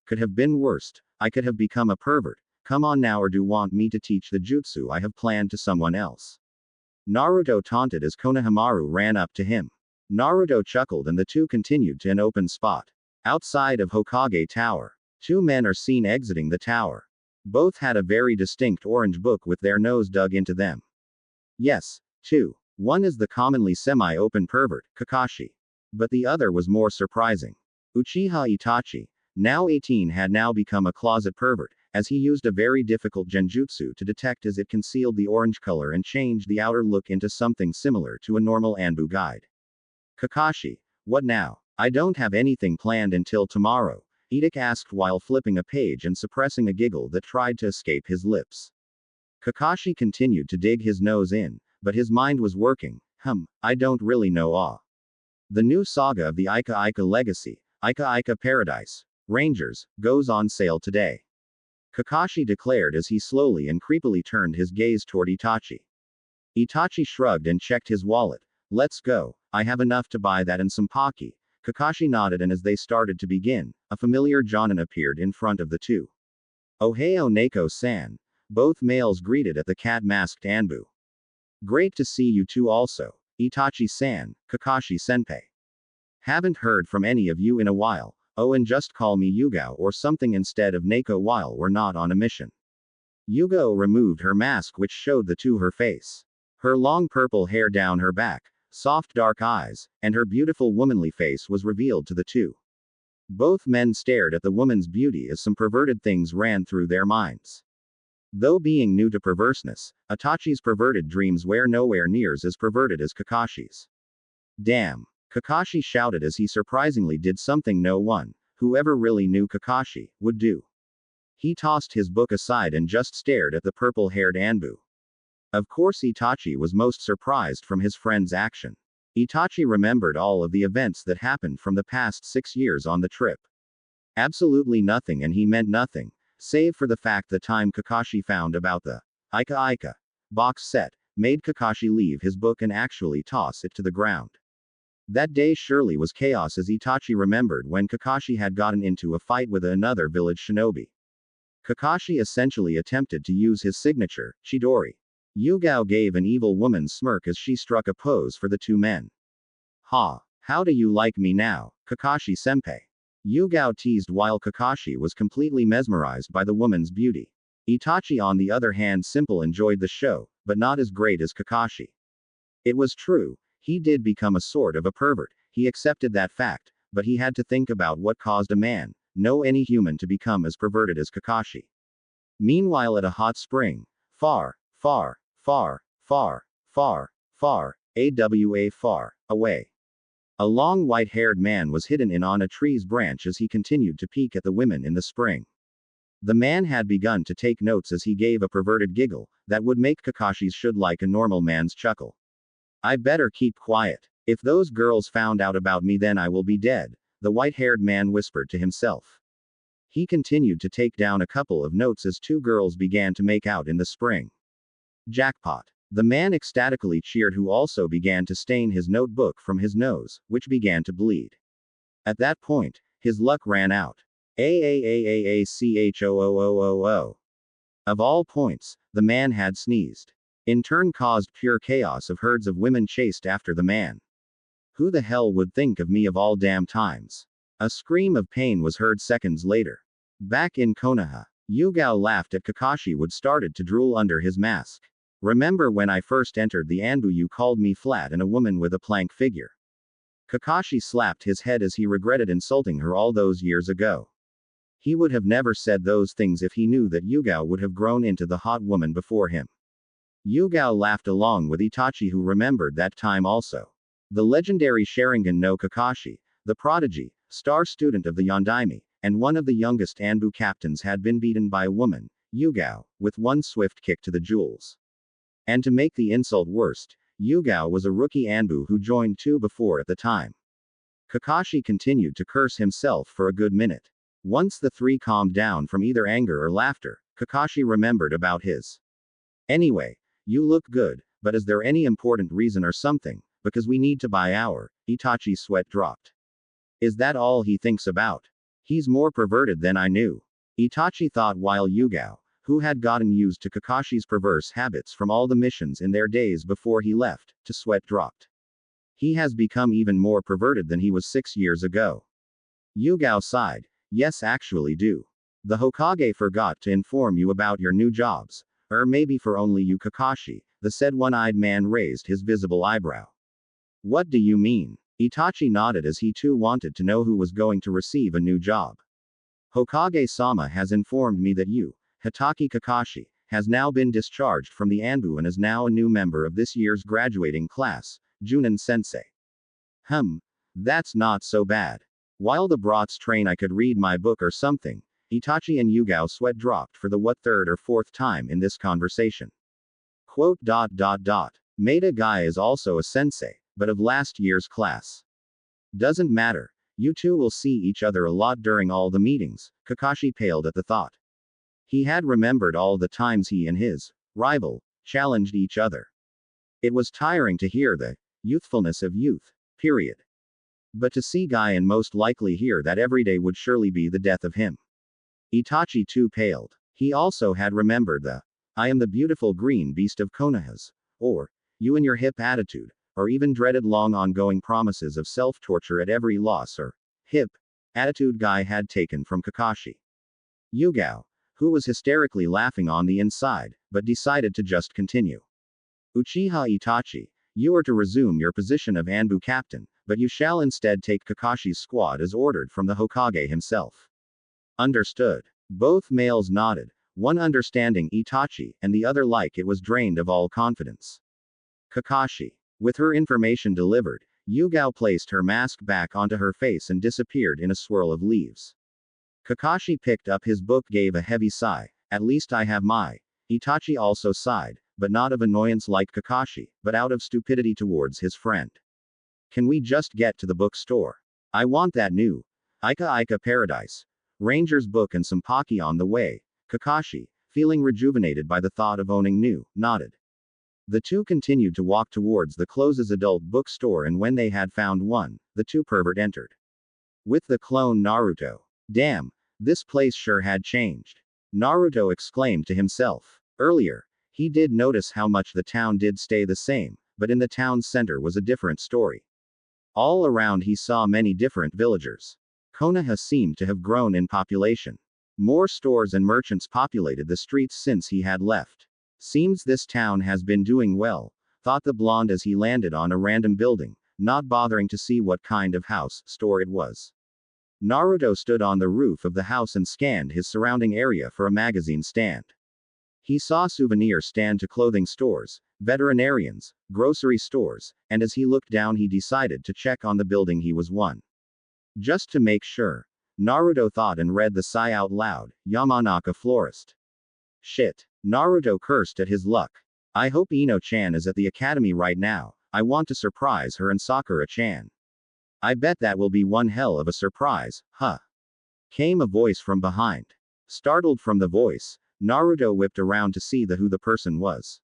A: Could have been worst. I could have become a pervert. Come on now, or do want me to teach the jutsu I have planned to someone else? Naruto taunted as Konohamaru ran up to him. Naruto chuckled and the two continued to an open spot. Outside of Hokage Tower. Two men are seen exiting the tower. Both had a very distinct orange book with their nose dug into them. Yes, two. One is the commonly semi-open pervert, Kakashi. But the other was more surprising. Uchiha Itachi, now 18, had now become a closet pervert, as he used a very difficult genjutsu to detect as it concealed the orange color and changed the outer look into something similar to a normal Anbu guide. Kakashi, what now? I don't have anything planned until tomorrow, Itachi asked while flipping a page and suppressing a giggle that tried to escape his lips. Kakashi continued to dig his nose in, but his mind was working. I don't really know. The new saga of the Ika Ika Legacy, Ika Ika Paradise Rangers, goes on sale today. Kakashi declared as he slowly and creepily turned his gaze toward Itachi. Itachi shrugged and checked his wallet. Let's go, I have enough to buy that and some Pocky. Kakashi nodded, and as they started to begin, a familiar Jonin appeared in front of the two. Ohio Neko-san. Both males greeted at the cat-masked Anbu. Great to see you too also, Itachi-san, Kakashi-senpai. Haven't heard from any of you in a while. Oh, and just call me Yugao or something instead of Neko while we're not on a mission. Yugao removed her mask which showed her face. Her long purple hair down her back, soft dark eyes, and her beautiful womanly face was revealed to the two. Both men stared at the woman's beauty as some perverted things ran through their minds. Though being new to perverseness, Itachi's perverted dreams were nowhere near as perverted as Kakashi's. Damn! Kakashi shouted as he surprisingly did something no one, who ever really knew Kakashi, would do. He tossed his book aside and just stared at the purple-haired Anbu. Of course Itachi was most surprised from his friend's action. Itachi remembered all of the events that happened from the past 6 years on the trip. Absolutely nothing, and he meant nothing, save for the fact the time Kakashi found about the Ika Ika box set, made Kakashi leave his book and actually toss it to the ground. That day surely was chaos, as Itachi remembered when Kakashi had gotten into a fight with another village shinobi. Kakashi essentially attempted to use his signature, Chidori. Yugao gave an evil woman's smirk as she struck a pose for the two men. Ha! How do you like me now, Kakashi-senpai? Yugao teased while Kakashi was completely mesmerized by the woman's beauty. Itachi on the other hand simply enjoyed the show, but not as great as Kakashi. It was true, he did become a sort of a pervert, he accepted that fact, but he had to think about what caused a man, no any human, to become as perverted as Kakashi. Meanwhile at a hot spring, far, far, far, far, far, far, far away. A long white-haired man was hidden in on a tree's branch as he continued to peek at the women in the spring. The man had begun to take notes as he gave a perverted giggle, that would make Kakashi's should like a normal man's chuckle. I better keep quiet. If those girls found out about me then I will be dead, the white-haired man whispered to himself. He continued to take down a couple of notes as two girls began to make out in the spring. Jackpot. The man ecstatically cheered, who also began to stain his notebook from his nose, which began to bleed. At that point, his luck ran out. Achoo. Of all points, the man had sneezed. In turn caused pure chaos of herds of women chased after the man. Who the hell would think of me of all damn times? A scream of pain was heard seconds later. Back in Konoha, Yugao laughed at Kakashi would started to drool under his mask. Remember when I first entered the Anbu you called me flat and a woman with a plank figure? Kakashi slapped his head as he regretted insulting her all those years ago. He would have never said those things if he knew that Yugao would have grown into the hot woman before him. Yugao laughed along with Itachi, who remembered that time also. The legendary Sharingan no Kakashi, the prodigy, star student of the Yondaime, and one of the youngest Anbu captains had been beaten by a woman, Yugao, with one swift kick to the jewels. And to make the insult worse, Yugao was a rookie Anbu who joined two before at the time. Kakashi continued to curse himself for a good minute. Once the three calmed down from either anger or laughter, Kakashi remembered about his. Anyway, you look good, but is there any important reason or something? Because we need to buy our. Itachi's sweat dropped. Is that all he thinks about? He's more perverted than I knew. Itachi thought while Yugao, who had gotten used to Kakashi's perverse habits from all the missions in their days before he left, to sweat dropped. He has become even more perverted than he was 6 years ago. Yugao sighed. Yes, actually do. The Hokage forgot to inform you about your new jobs. Or maybe for only you, Kakashi, the said one-eyed man raised his visible eyebrow. What do you mean? Itachi nodded as he too wanted to know who was going to receive a new job. Hokage-sama has informed me that you, Hitaki Kakashi, has now been discharged from the Anbu and is now a new member of this year's graduating class, Junin-sensei. That's not so bad. While the brats train I could read my book or something. Itachi and Yugao sweat dropped for the third or fourth time in this conversation. Maida Guy is also a sensei, but of last year's class. Doesn't matter. You two will see each other a lot during all the meetings. Kakashi paled at the thought. He had remembered all the times he and his rival challenged each other. It was tiring to hear the youthfulness of youth, period. But to see Guy and most likely hear that every day would surely be the death of him. Itachi too paled. He also had remembered the I am the beautiful green beast of Konohas, or You and your hip attitude, or even dreaded long ongoing promises of self-torture at every loss or hip attitude guy had taken from Kakashi. Yugao, who was hysterically laughing on the inside, but decided to just continue. Uchiha Itachi, you are to resume your position of Anbu captain, but you shall instead take Kakashi's squad as ordered from the Hokage himself. Understood. Both males nodded, one understanding Itachi, and the other like it was drained of all confidence. Kakashi. With her information delivered, Yugao placed her mask back onto her face and disappeared in a swirl of leaves. Kakashi picked up his book, gave a heavy sigh. At least I have my. Itachi also sighed, but not of annoyance like Kakashi, but out of stupidity towards his friend. Can we just get to the bookstore? I want that new Ika Paradise Ranger's book and some Pocky on the way. Kakashi, feeling rejuvenated by the thought of owning new, nodded. The two continued to walk towards the closes adult bookstore, and when they had found one, the two pervert entered. With the clone Naruto. Damn, this place sure had changed. Naruto exclaimed to himself. Earlier, he did notice how much the town did stay the same, but in the town's center was a different story. All around he saw many different villagers. Konoha seemed to have grown in population. More stores and merchants populated the streets since he had left. Seems this town has been doing well, thought the blonde as he landed on a random building, not bothering to see what kind of house, store it was. Naruto stood on the roof of the house and scanned his surrounding area for a magazine stand. He saw souvenir stand to clothing stores, veterinarians, grocery stores, and as he looked down he decided to check on the building he was on. Just to make sure. Naruto thought and read the sigh out loud, Yamanaka florist. Shit. Naruto cursed at his luck. I hope Ino-chan is at the academy right now. I want to surprise her and Sakura-chan. I bet that will be one hell of a surprise, huh? Came a voice from behind. Startled from the voice, Naruto whipped around to see who the person was.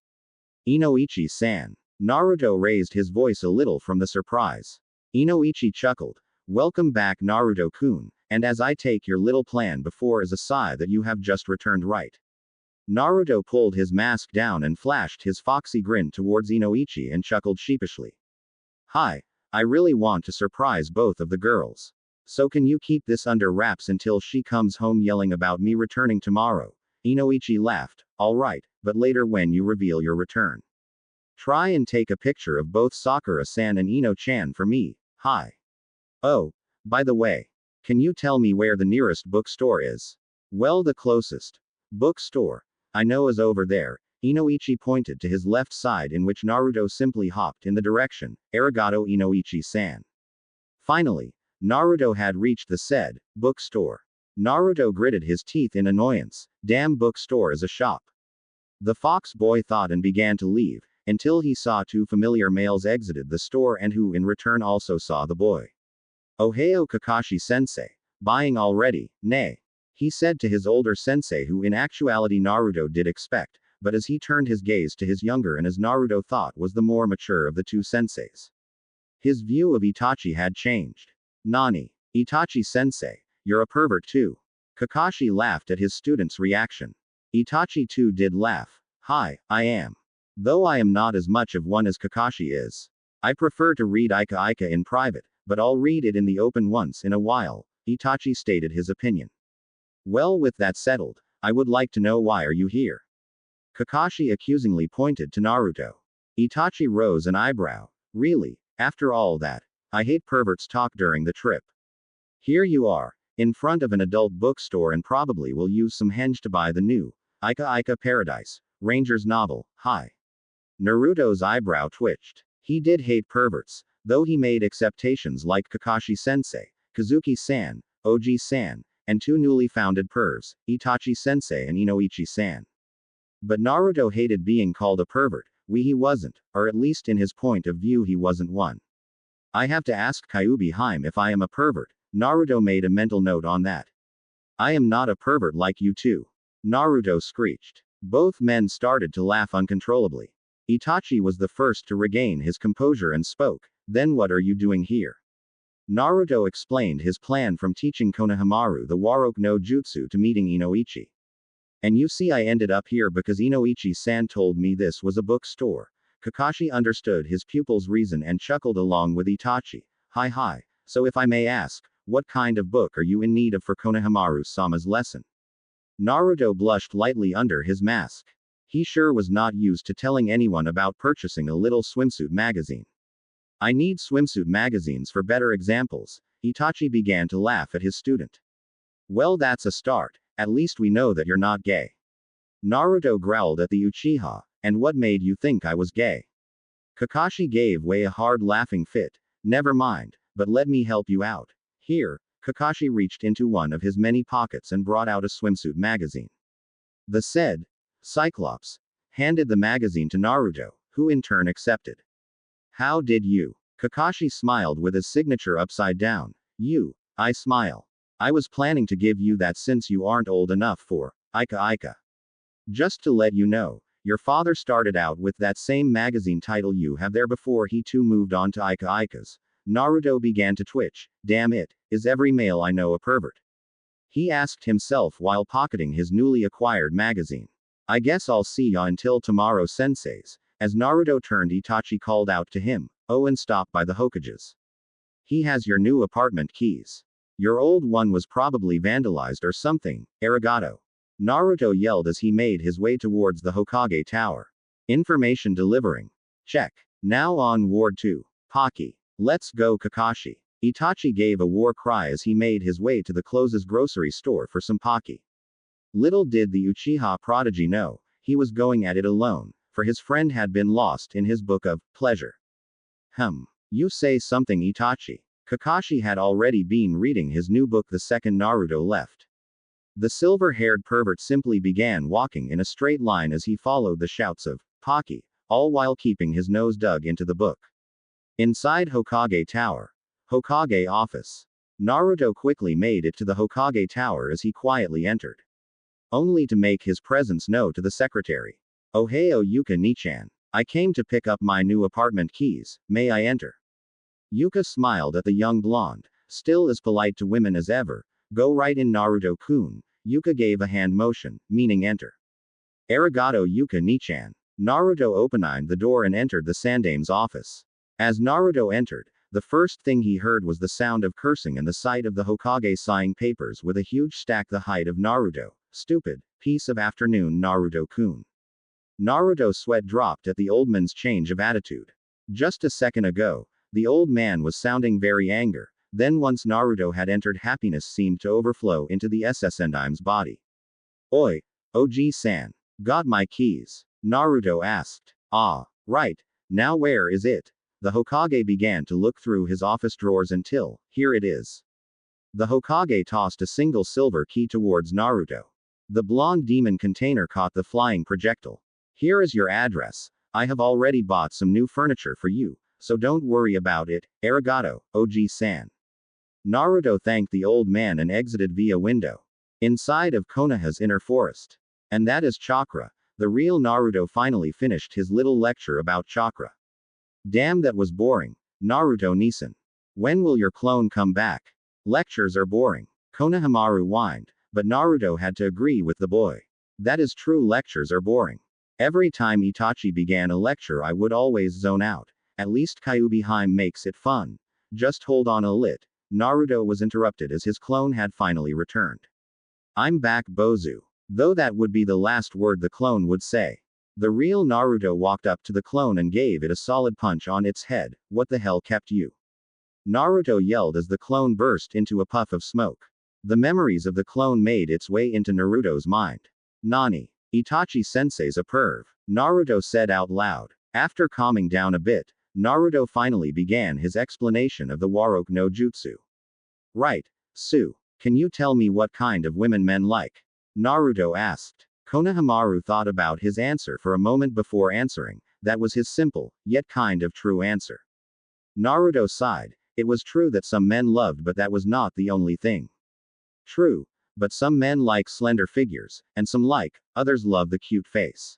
A: Inoichi-san. Naruto raised his voice a little from the surprise. Inoichi chuckled. Welcome back Naruto-kun, and as I take your little plan before as a sigh that you have just returned right. Naruto pulled his mask down and flashed his foxy grin towards Inoichi and chuckled sheepishly. Hi, I really want to surprise both of the girls. So can you keep this under wraps until she comes home yelling about me returning tomorrow? Inoichi laughed. Alright, but later when you reveal your return. Try and take a picture of both Sakura-san and Ino-chan for me. Hi. Oh, by the way, can you tell me where the nearest bookstore is? Well, the closest bookstore I know is over there. Inoichi pointed to his left side, in which Naruto simply hopped in the direction. Arigato Inoichi-san. Finally, Naruto had reached the said bookstore. Naruto gritted his teeth in annoyance. Damn bookstore is a shop. The fox boy thought and began to leave, until he saw two familiar males exited the store and who in return also saw the boy. Ohio Kakashi-sensei. Buying already, nay. He said to his older sensei, who in actuality Naruto did expect, but as he turned his gaze to his younger and as Naruto thought was the more mature of the two senseis. His view of Itachi had changed. Nani? Itachi-sensei, you're a pervert too. Kakashi laughed at his student's reaction. Itachi too did laugh. Hi, I am. Though I am not as much of one as Kakashi is. I prefer to read Ika in private, but I'll read it in the open once in a while, Itachi stated his opinion. Well, with that settled, I would like to know why are you here? Kakashi accusingly pointed to Naruto. Itachi rose an eyebrow. Really, after all that, I hate perverts talk during the trip. Here you are, in front of an adult bookstore and probably will use some henge to buy the new Ika Paradise Ranger's novel. Hi. Naruto's eyebrow twitched. He did hate perverts, though he made acceptations like Kakashi-sensei, Kazuki-san, Oji-san, and two newly founded pervs, Itachi-sensei and Inoichi-san. But Naruto hated being called a pervert. He wasn't, or at least in his point of view he wasn't one. I have to ask Kyuubi Haim if I am a pervert. Naruto made a mental note on that. I am not a pervert like you two. Naruto screeched. Both men started to laugh uncontrollably. Itachi was the first to regain his composure and spoke. Then what are you doing here? Naruto explained his plan from teaching Konohamaru the Warroke no Jutsu to meeting Inoichi. And you see I ended up here because Inoichi-san told me this was a bookstore. Kakashi understood his pupil's reason and chuckled along with Itachi. Hi, so if I may ask, what kind of book are you in need of for Konohamaru-sama's lesson? Naruto blushed lightly under his mask. He sure was not used to telling anyone about purchasing a little swimsuit magazine. I need swimsuit magazines for better examples. Itachi began to laugh at his student. Well, that's a start. At least we know that you're not gay. Naruto growled at the Uchiha. And what made you think I was gay? Kakashi gave way a hard laughing fit. Never mind, but let me help you out. Here, Kakashi reached into one of his many pockets and brought out a swimsuit magazine. The said Cyclops handed the magazine to Naruto, who in turn accepted. How did you? Kakashi smiled with his signature upside down. I smile. I was planning to give you that since you aren't old enough for Ika. Just to let you know, your father started out with that same magazine title you have there before he too moved on to Ika's. Naruto began to twitch. Damn it, is every male I know a pervert? He asked himself while pocketing his newly acquired magazine. I guess I'll see ya until tomorrow, senseis. As Naruto turned, Itachi called out to him. Oh, and stop by the Hokages. He has your new apartment keys. Your old one was probably vandalized or something. Arigato. Naruto yelled as he made his way towards the Hokage Tower. Information delivering. Check. Now on Ward 2. Pocky. Let's go, Kakashi. Itachi gave a war cry as he made his way to the closest grocery store for some Pocky. Little did the Uchiha prodigy know, he was going at it alone, for his friend had been lost in his book of pleasure. You say something, Itachi. Kakashi had already been reading his new book the second Naruto left. The silver-haired pervert simply began walking in a straight line as he followed the shouts of Pocky, all while keeping his nose dug into the book. Inside Hokage Tower. Hokage office. Naruto quickly made it to the Hokage Tower as he quietly entered. Only to make his presence known to the secretary. Ohio Yuka Nichan. I came to pick up my new apartment keys, may I enter? Yuka smiled at the young blonde, still as polite to women as ever. Go right in, Naruto-kun. Yuka gave a hand motion, meaning enter. Arigato, Yuka Nichan. Naruto opened the door and entered the Sandame's office. As Naruto entered, the first thing he heard was the sound of cursing and the sight of the Hokage signing papers with a huge stack the height of Naruto. Stupid piece of afternoon, Naruto-kun. Naruto's sweat dropped at the old man's change of attitude. Just a second ago, the old man was sounding very angry. Then once Naruto had entered, happiness seemed to overflow into the Sandame's body. Oi, OG-san. Got my keys? Naruto asked. Ah, right. Now where is it? The Hokage began to look through his office drawers until, here it is. The Hokage tossed a single silver key towards Naruto. The blonde demon container caught the flying projectile. Here is your address. I have already bought some new furniture for you, so don't worry about it. Arigato, OG-san. Naruto thanked the old man and exited via window. Inside of Konoha's inner forest. And that is chakra. The real Naruto finally finished his little lecture about chakra. Damn, that was boring. Naruto-Nisan. When will your clone come back? Lectures are boring. Konohamaru whined, but Naruto had to agree with the boy. That is true, lectures are boring. Every time Itachi began a lecture I would always zone out. At least Kyuubi makes it fun. Just hold on a lit. Naruto was interrupted as his clone had finally returned. I'm back, Bozu. Though that would be the last word the clone would say. The real Naruto walked up to the clone and gave it a solid punch on its head. What the hell kept you? Naruto yelled as the clone burst into a puff of smoke. The memories of the clone made its way into Naruto's mind. Nani? Itachi-sensei's a perv. Naruto said out loud. After calming down a bit, Naruto finally began his explanation of the Rewrote no Jutsu. Right, Sue. Can you tell me what kind of women men like? Naruto asked. Konohamaru thought about his answer for a moment before answering. That was his simple, yet kind of true answer. Naruto sighed. It was true that some men loved, but that was not the only thing. True, but some men like slender figures, and some like, others love the cute face.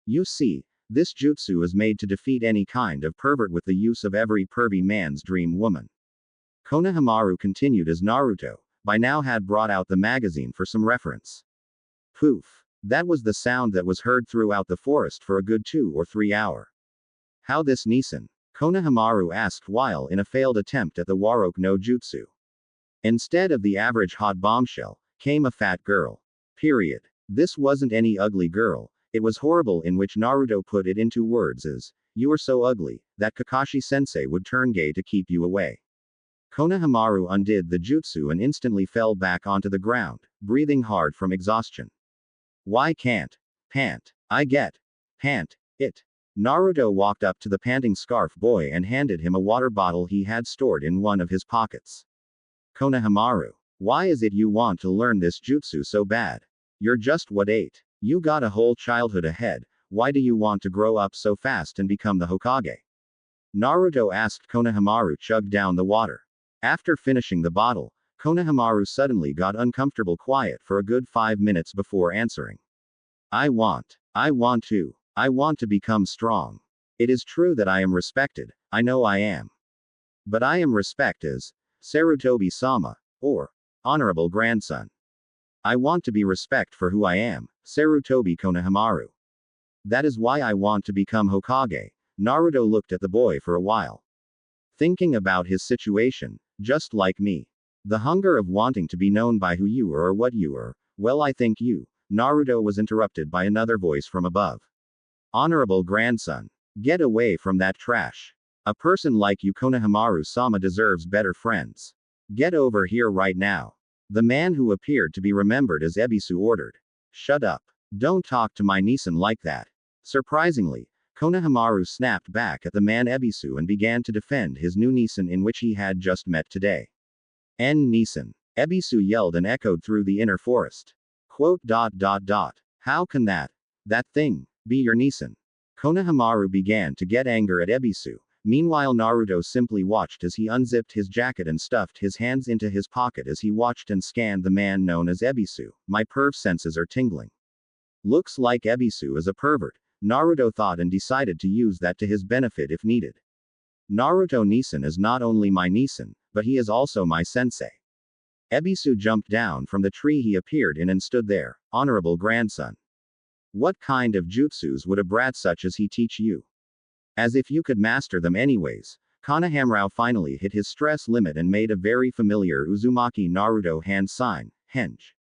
A: You see, this jutsu is made to defeat any kind of pervert with the use of every pervy man's dream woman. Konohamaru continued as Naruto, by now had brought out the magazine for some reference. Poof. That was the sound that was heard throughout the forest for a good 2 or 3 hours. How this Nisan? Konohamaru asked while in a failed attempt at the Warroke no Jutsu. Instead of the average hot bombshell, came a fat girl. Period. This wasn't any ugly girl, it was horrible, in which Naruto put it into words as, "You are so ugly, that Kakashi-sensei would turn gay to keep you away." Konohamaru undid the jutsu and instantly fell back onto the ground, breathing hard from exhaustion. Why can't pant? I get pant it. Naruto walked up to the panting scarf boy and handed him a water bottle he had stored in one of his pockets. Konohamaru, why is it you want to learn this jutsu so bad? You're just what, 8? You got a whole childhood ahead, why do you want to grow up so fast and become the Hokage? Naruto asked. Konohamaru chugged down the water. After finishing the bottle, Konohamaru suddenly got uncomfortable quiet for a good 5 minutes before answering. I want to become strong. It is true that I am respected, I know I am. But I am respect as Sarutobi-sama, or honorable grandson. I want to be respect for who I am, Sarutobi Konohamaru. That is why I want to become Hokage. Naruto looked at the boy for a while. Thinking about his situation, just like me. The hunger of wanting to be known by who you are or what you are, well, I think you. Naruto was interrupted by another voice from above. Honorable grandson. Get away from that trash. A person like you, Konohamaru-sama, deserves better friends. Get over here right now. The man who appeared to be remembered as Ebisu ordered. Shut up. Don't talk to my Nisan like that. Surprisingly, Konohamaru snapped back at the man Ebisu and began to defend his new Nisan in which he had just met today. Nisan. Ebisu yelled and echoed through the inner forest. Quote. How can that thing be your Nisan? Konohamaru began to get anger at Ebisu. Meanwhile, Naruto simply watched as he unzipped his jacket and stuffed his hands into his pocket as he watched and scanned the man known as Ebisu. My perv senses are tingling. Looks like Ebisu is a pervert, Naruto thought, and decided to use that to his benefit if needed. Naruto Nisan is not only my Nisan, but he is also my sensei. Ebisu jumped down from the tree he appeared in and stood there. Honorable grandson. What kind of jutsus would a brat such as he teach you? As if you could master them anyways. Konohamaru finally hit his stress limit and made a very familiar Uzumaki Naruto hand sign, henge.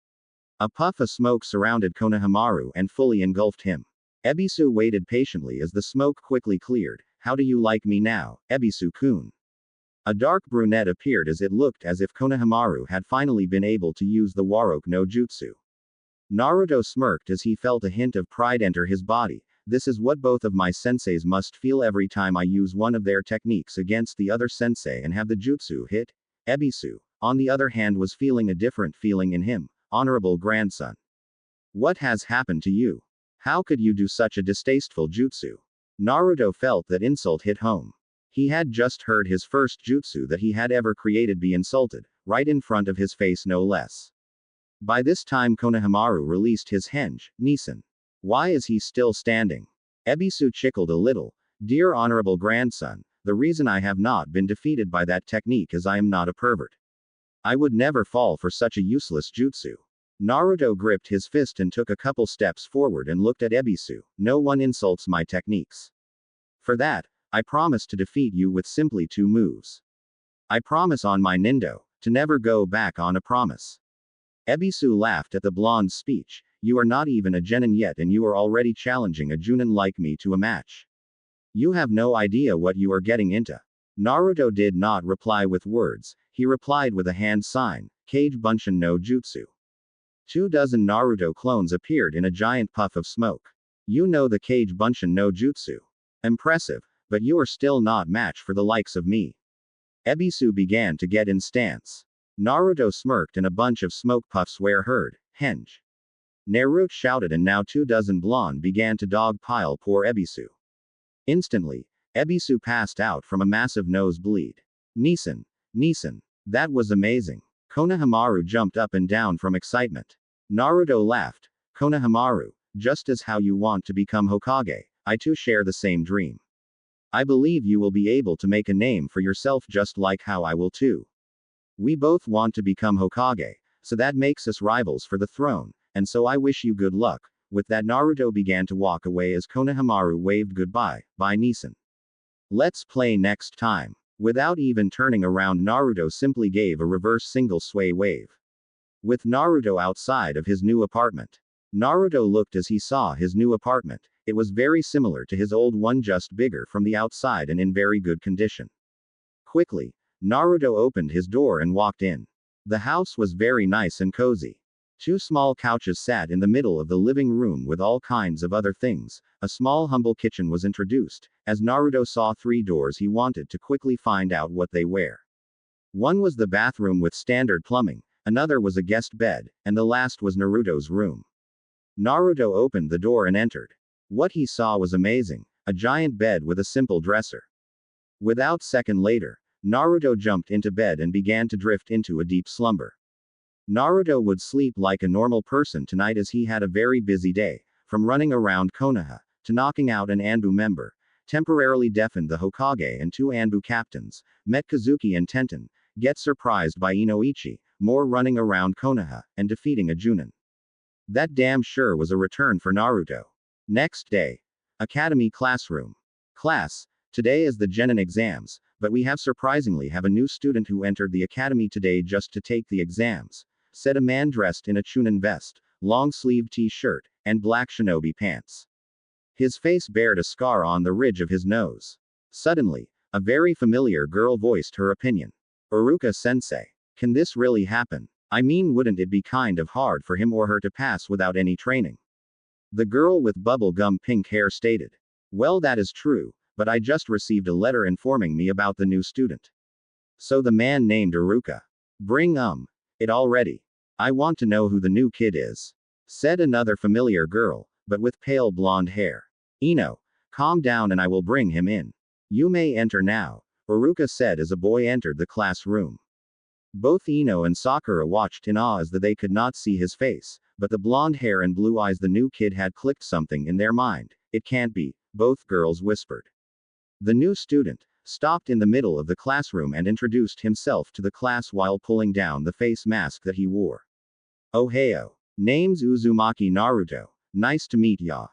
A: A puff of smoke surrounded Konohamaru and fully engulfed him. Ebisu waited patiently as the smoke quickly cleared. How do you like me now, Ebisu-kun? A dark brunette appeared as it looked as if Konohamaru had finally been able to use the Warroke no Jutsu. Naruto smirked as he felt a hint of pride enter his body. This is what both of my senseis must feel every time I use one of their techniques against the other sensei and have the jutsu hit. Ebisu, on the other hand, was feeling a different feeling in him. Honorable grandson. What has happened to you? How could you do such a distasteful jutsu? Naruto felt that insult hit home. He had just heard his first jutsu that he had ever created be insulted, right in front of his face no less. By this time Konohamaru released his henge, Nisan. Why is he still standing? Ebisu chuckled a little. Dear honorable grandson, the reason I have not been defeated by that technique is I am not a pervert. I would never fall for such a useless jutsu. Naruto gripped his fist and took a couple steps forward and looked at Ebisu. No one insults my techniques. For that, I promise to defeat you with simply 2 moves. I promise on my Nindo, to never go back on a promise. Ebisu laughed at the blonde's speech. You are not even a genin yet and you are already challenging a junin like me to a match. You have no idea what you are getting into. Naruto did not reply with words, he replied with a hand sign, Kage Bunshin no Jutsu. 24 Naruto clones appeared in a giant puff of smoke. You know the Kage Bunshin no Jutsu. Impressive, but you are still not match for the likes of me. Ebisu began to get in stance. Naruto smirked and a bunch of smoke puffs were heard. Henge. Naruto shouted and now 24 blonde began to dogpile poor Ebisu. Instantly, Ebisu passed out from a massive nosebleed. Nisan. That was amazing. Konohamaru jumped up and down from excitement. Naruto laughed. Konohamaru, just as how you want to become Hokage, I too share the same dream. I believe you will be able to make a name for yourself just like how I will too. We both want to become Hokage, so that makes us rivals for the throne, and so I wish you good luck. With that Naruto began to walk away as Konohamaru waved goodbye. Bye Nisan. Let's play next time. Without even turning around, Naruto simply gave a reverse single sway wave. With Naruto outside of his new apartment. Naruto looked as he saw his new apartment. It was very similar to his old one, just bigger from the outside and in very good condition. Quickly, Naruto opened his door and walked in. The house was very nice and cozy. Two small couches sat in the middle of the living room with all kinds of other things. A small humble kitchen was introduced. As Naruto saw 3 doors, he wanted to quickly find out what they were. One was the bathroom with standard plumbing, another was a guest bed, and the last was Naruto's room. Naruto opened the door and entered. What he saw was amazing, a giant bed with a simple dresser. Without second later, Naruto jumped into bed and began to drift into a deep slumber. Naruto would sleep like a normal person tonight as he had a very busy day, from running around Konoha, to knocking out an Anbu member, temporarily deafened the Hokage and 2 Anbu captains, met Kazuki and Tenten, get surprised by Inoichi, more running around Konoha, and defeating a Junin. That damn sure was a return for Naruto. Next day. Academy classroom. Class, today is the Genin exams, but we surprisingly have a new student who entered the academy today just to take the exams, said a man dressed in a Chunin vest, long-sleeved t-shirt, and black shinobi pants. His face bared a scar on the ridge of his nose. Suddenly, a very familiar girl voiced her opinion. Uruka-sensei. Can this really happen? I mean, wouldn't it be kind of hard for him or her to pass without any training? The girl with bubble-gum pink hair stated. Well, that is true, but I just received a letter informing me about the new student. So the man named Uruka. Bring it already. I want to know who the new kid is, said another familiar girl, but with pale blonde hair. Ino, calm down and I will bring him in. You may enter now, Uruka said as a boy entered the classroom. Both Ino and Sakura watched in awe as they could not see his face, but the blonde hair and blue eyes, the new kid had clicked something in their mind. It can't be, both girls whispered. The new student stopped in the middle of the classroom and introduced himself to the class while pulling down the face mask that he wore. Ohayo. Name's Uzumaki Naruto. Nice to meet ya.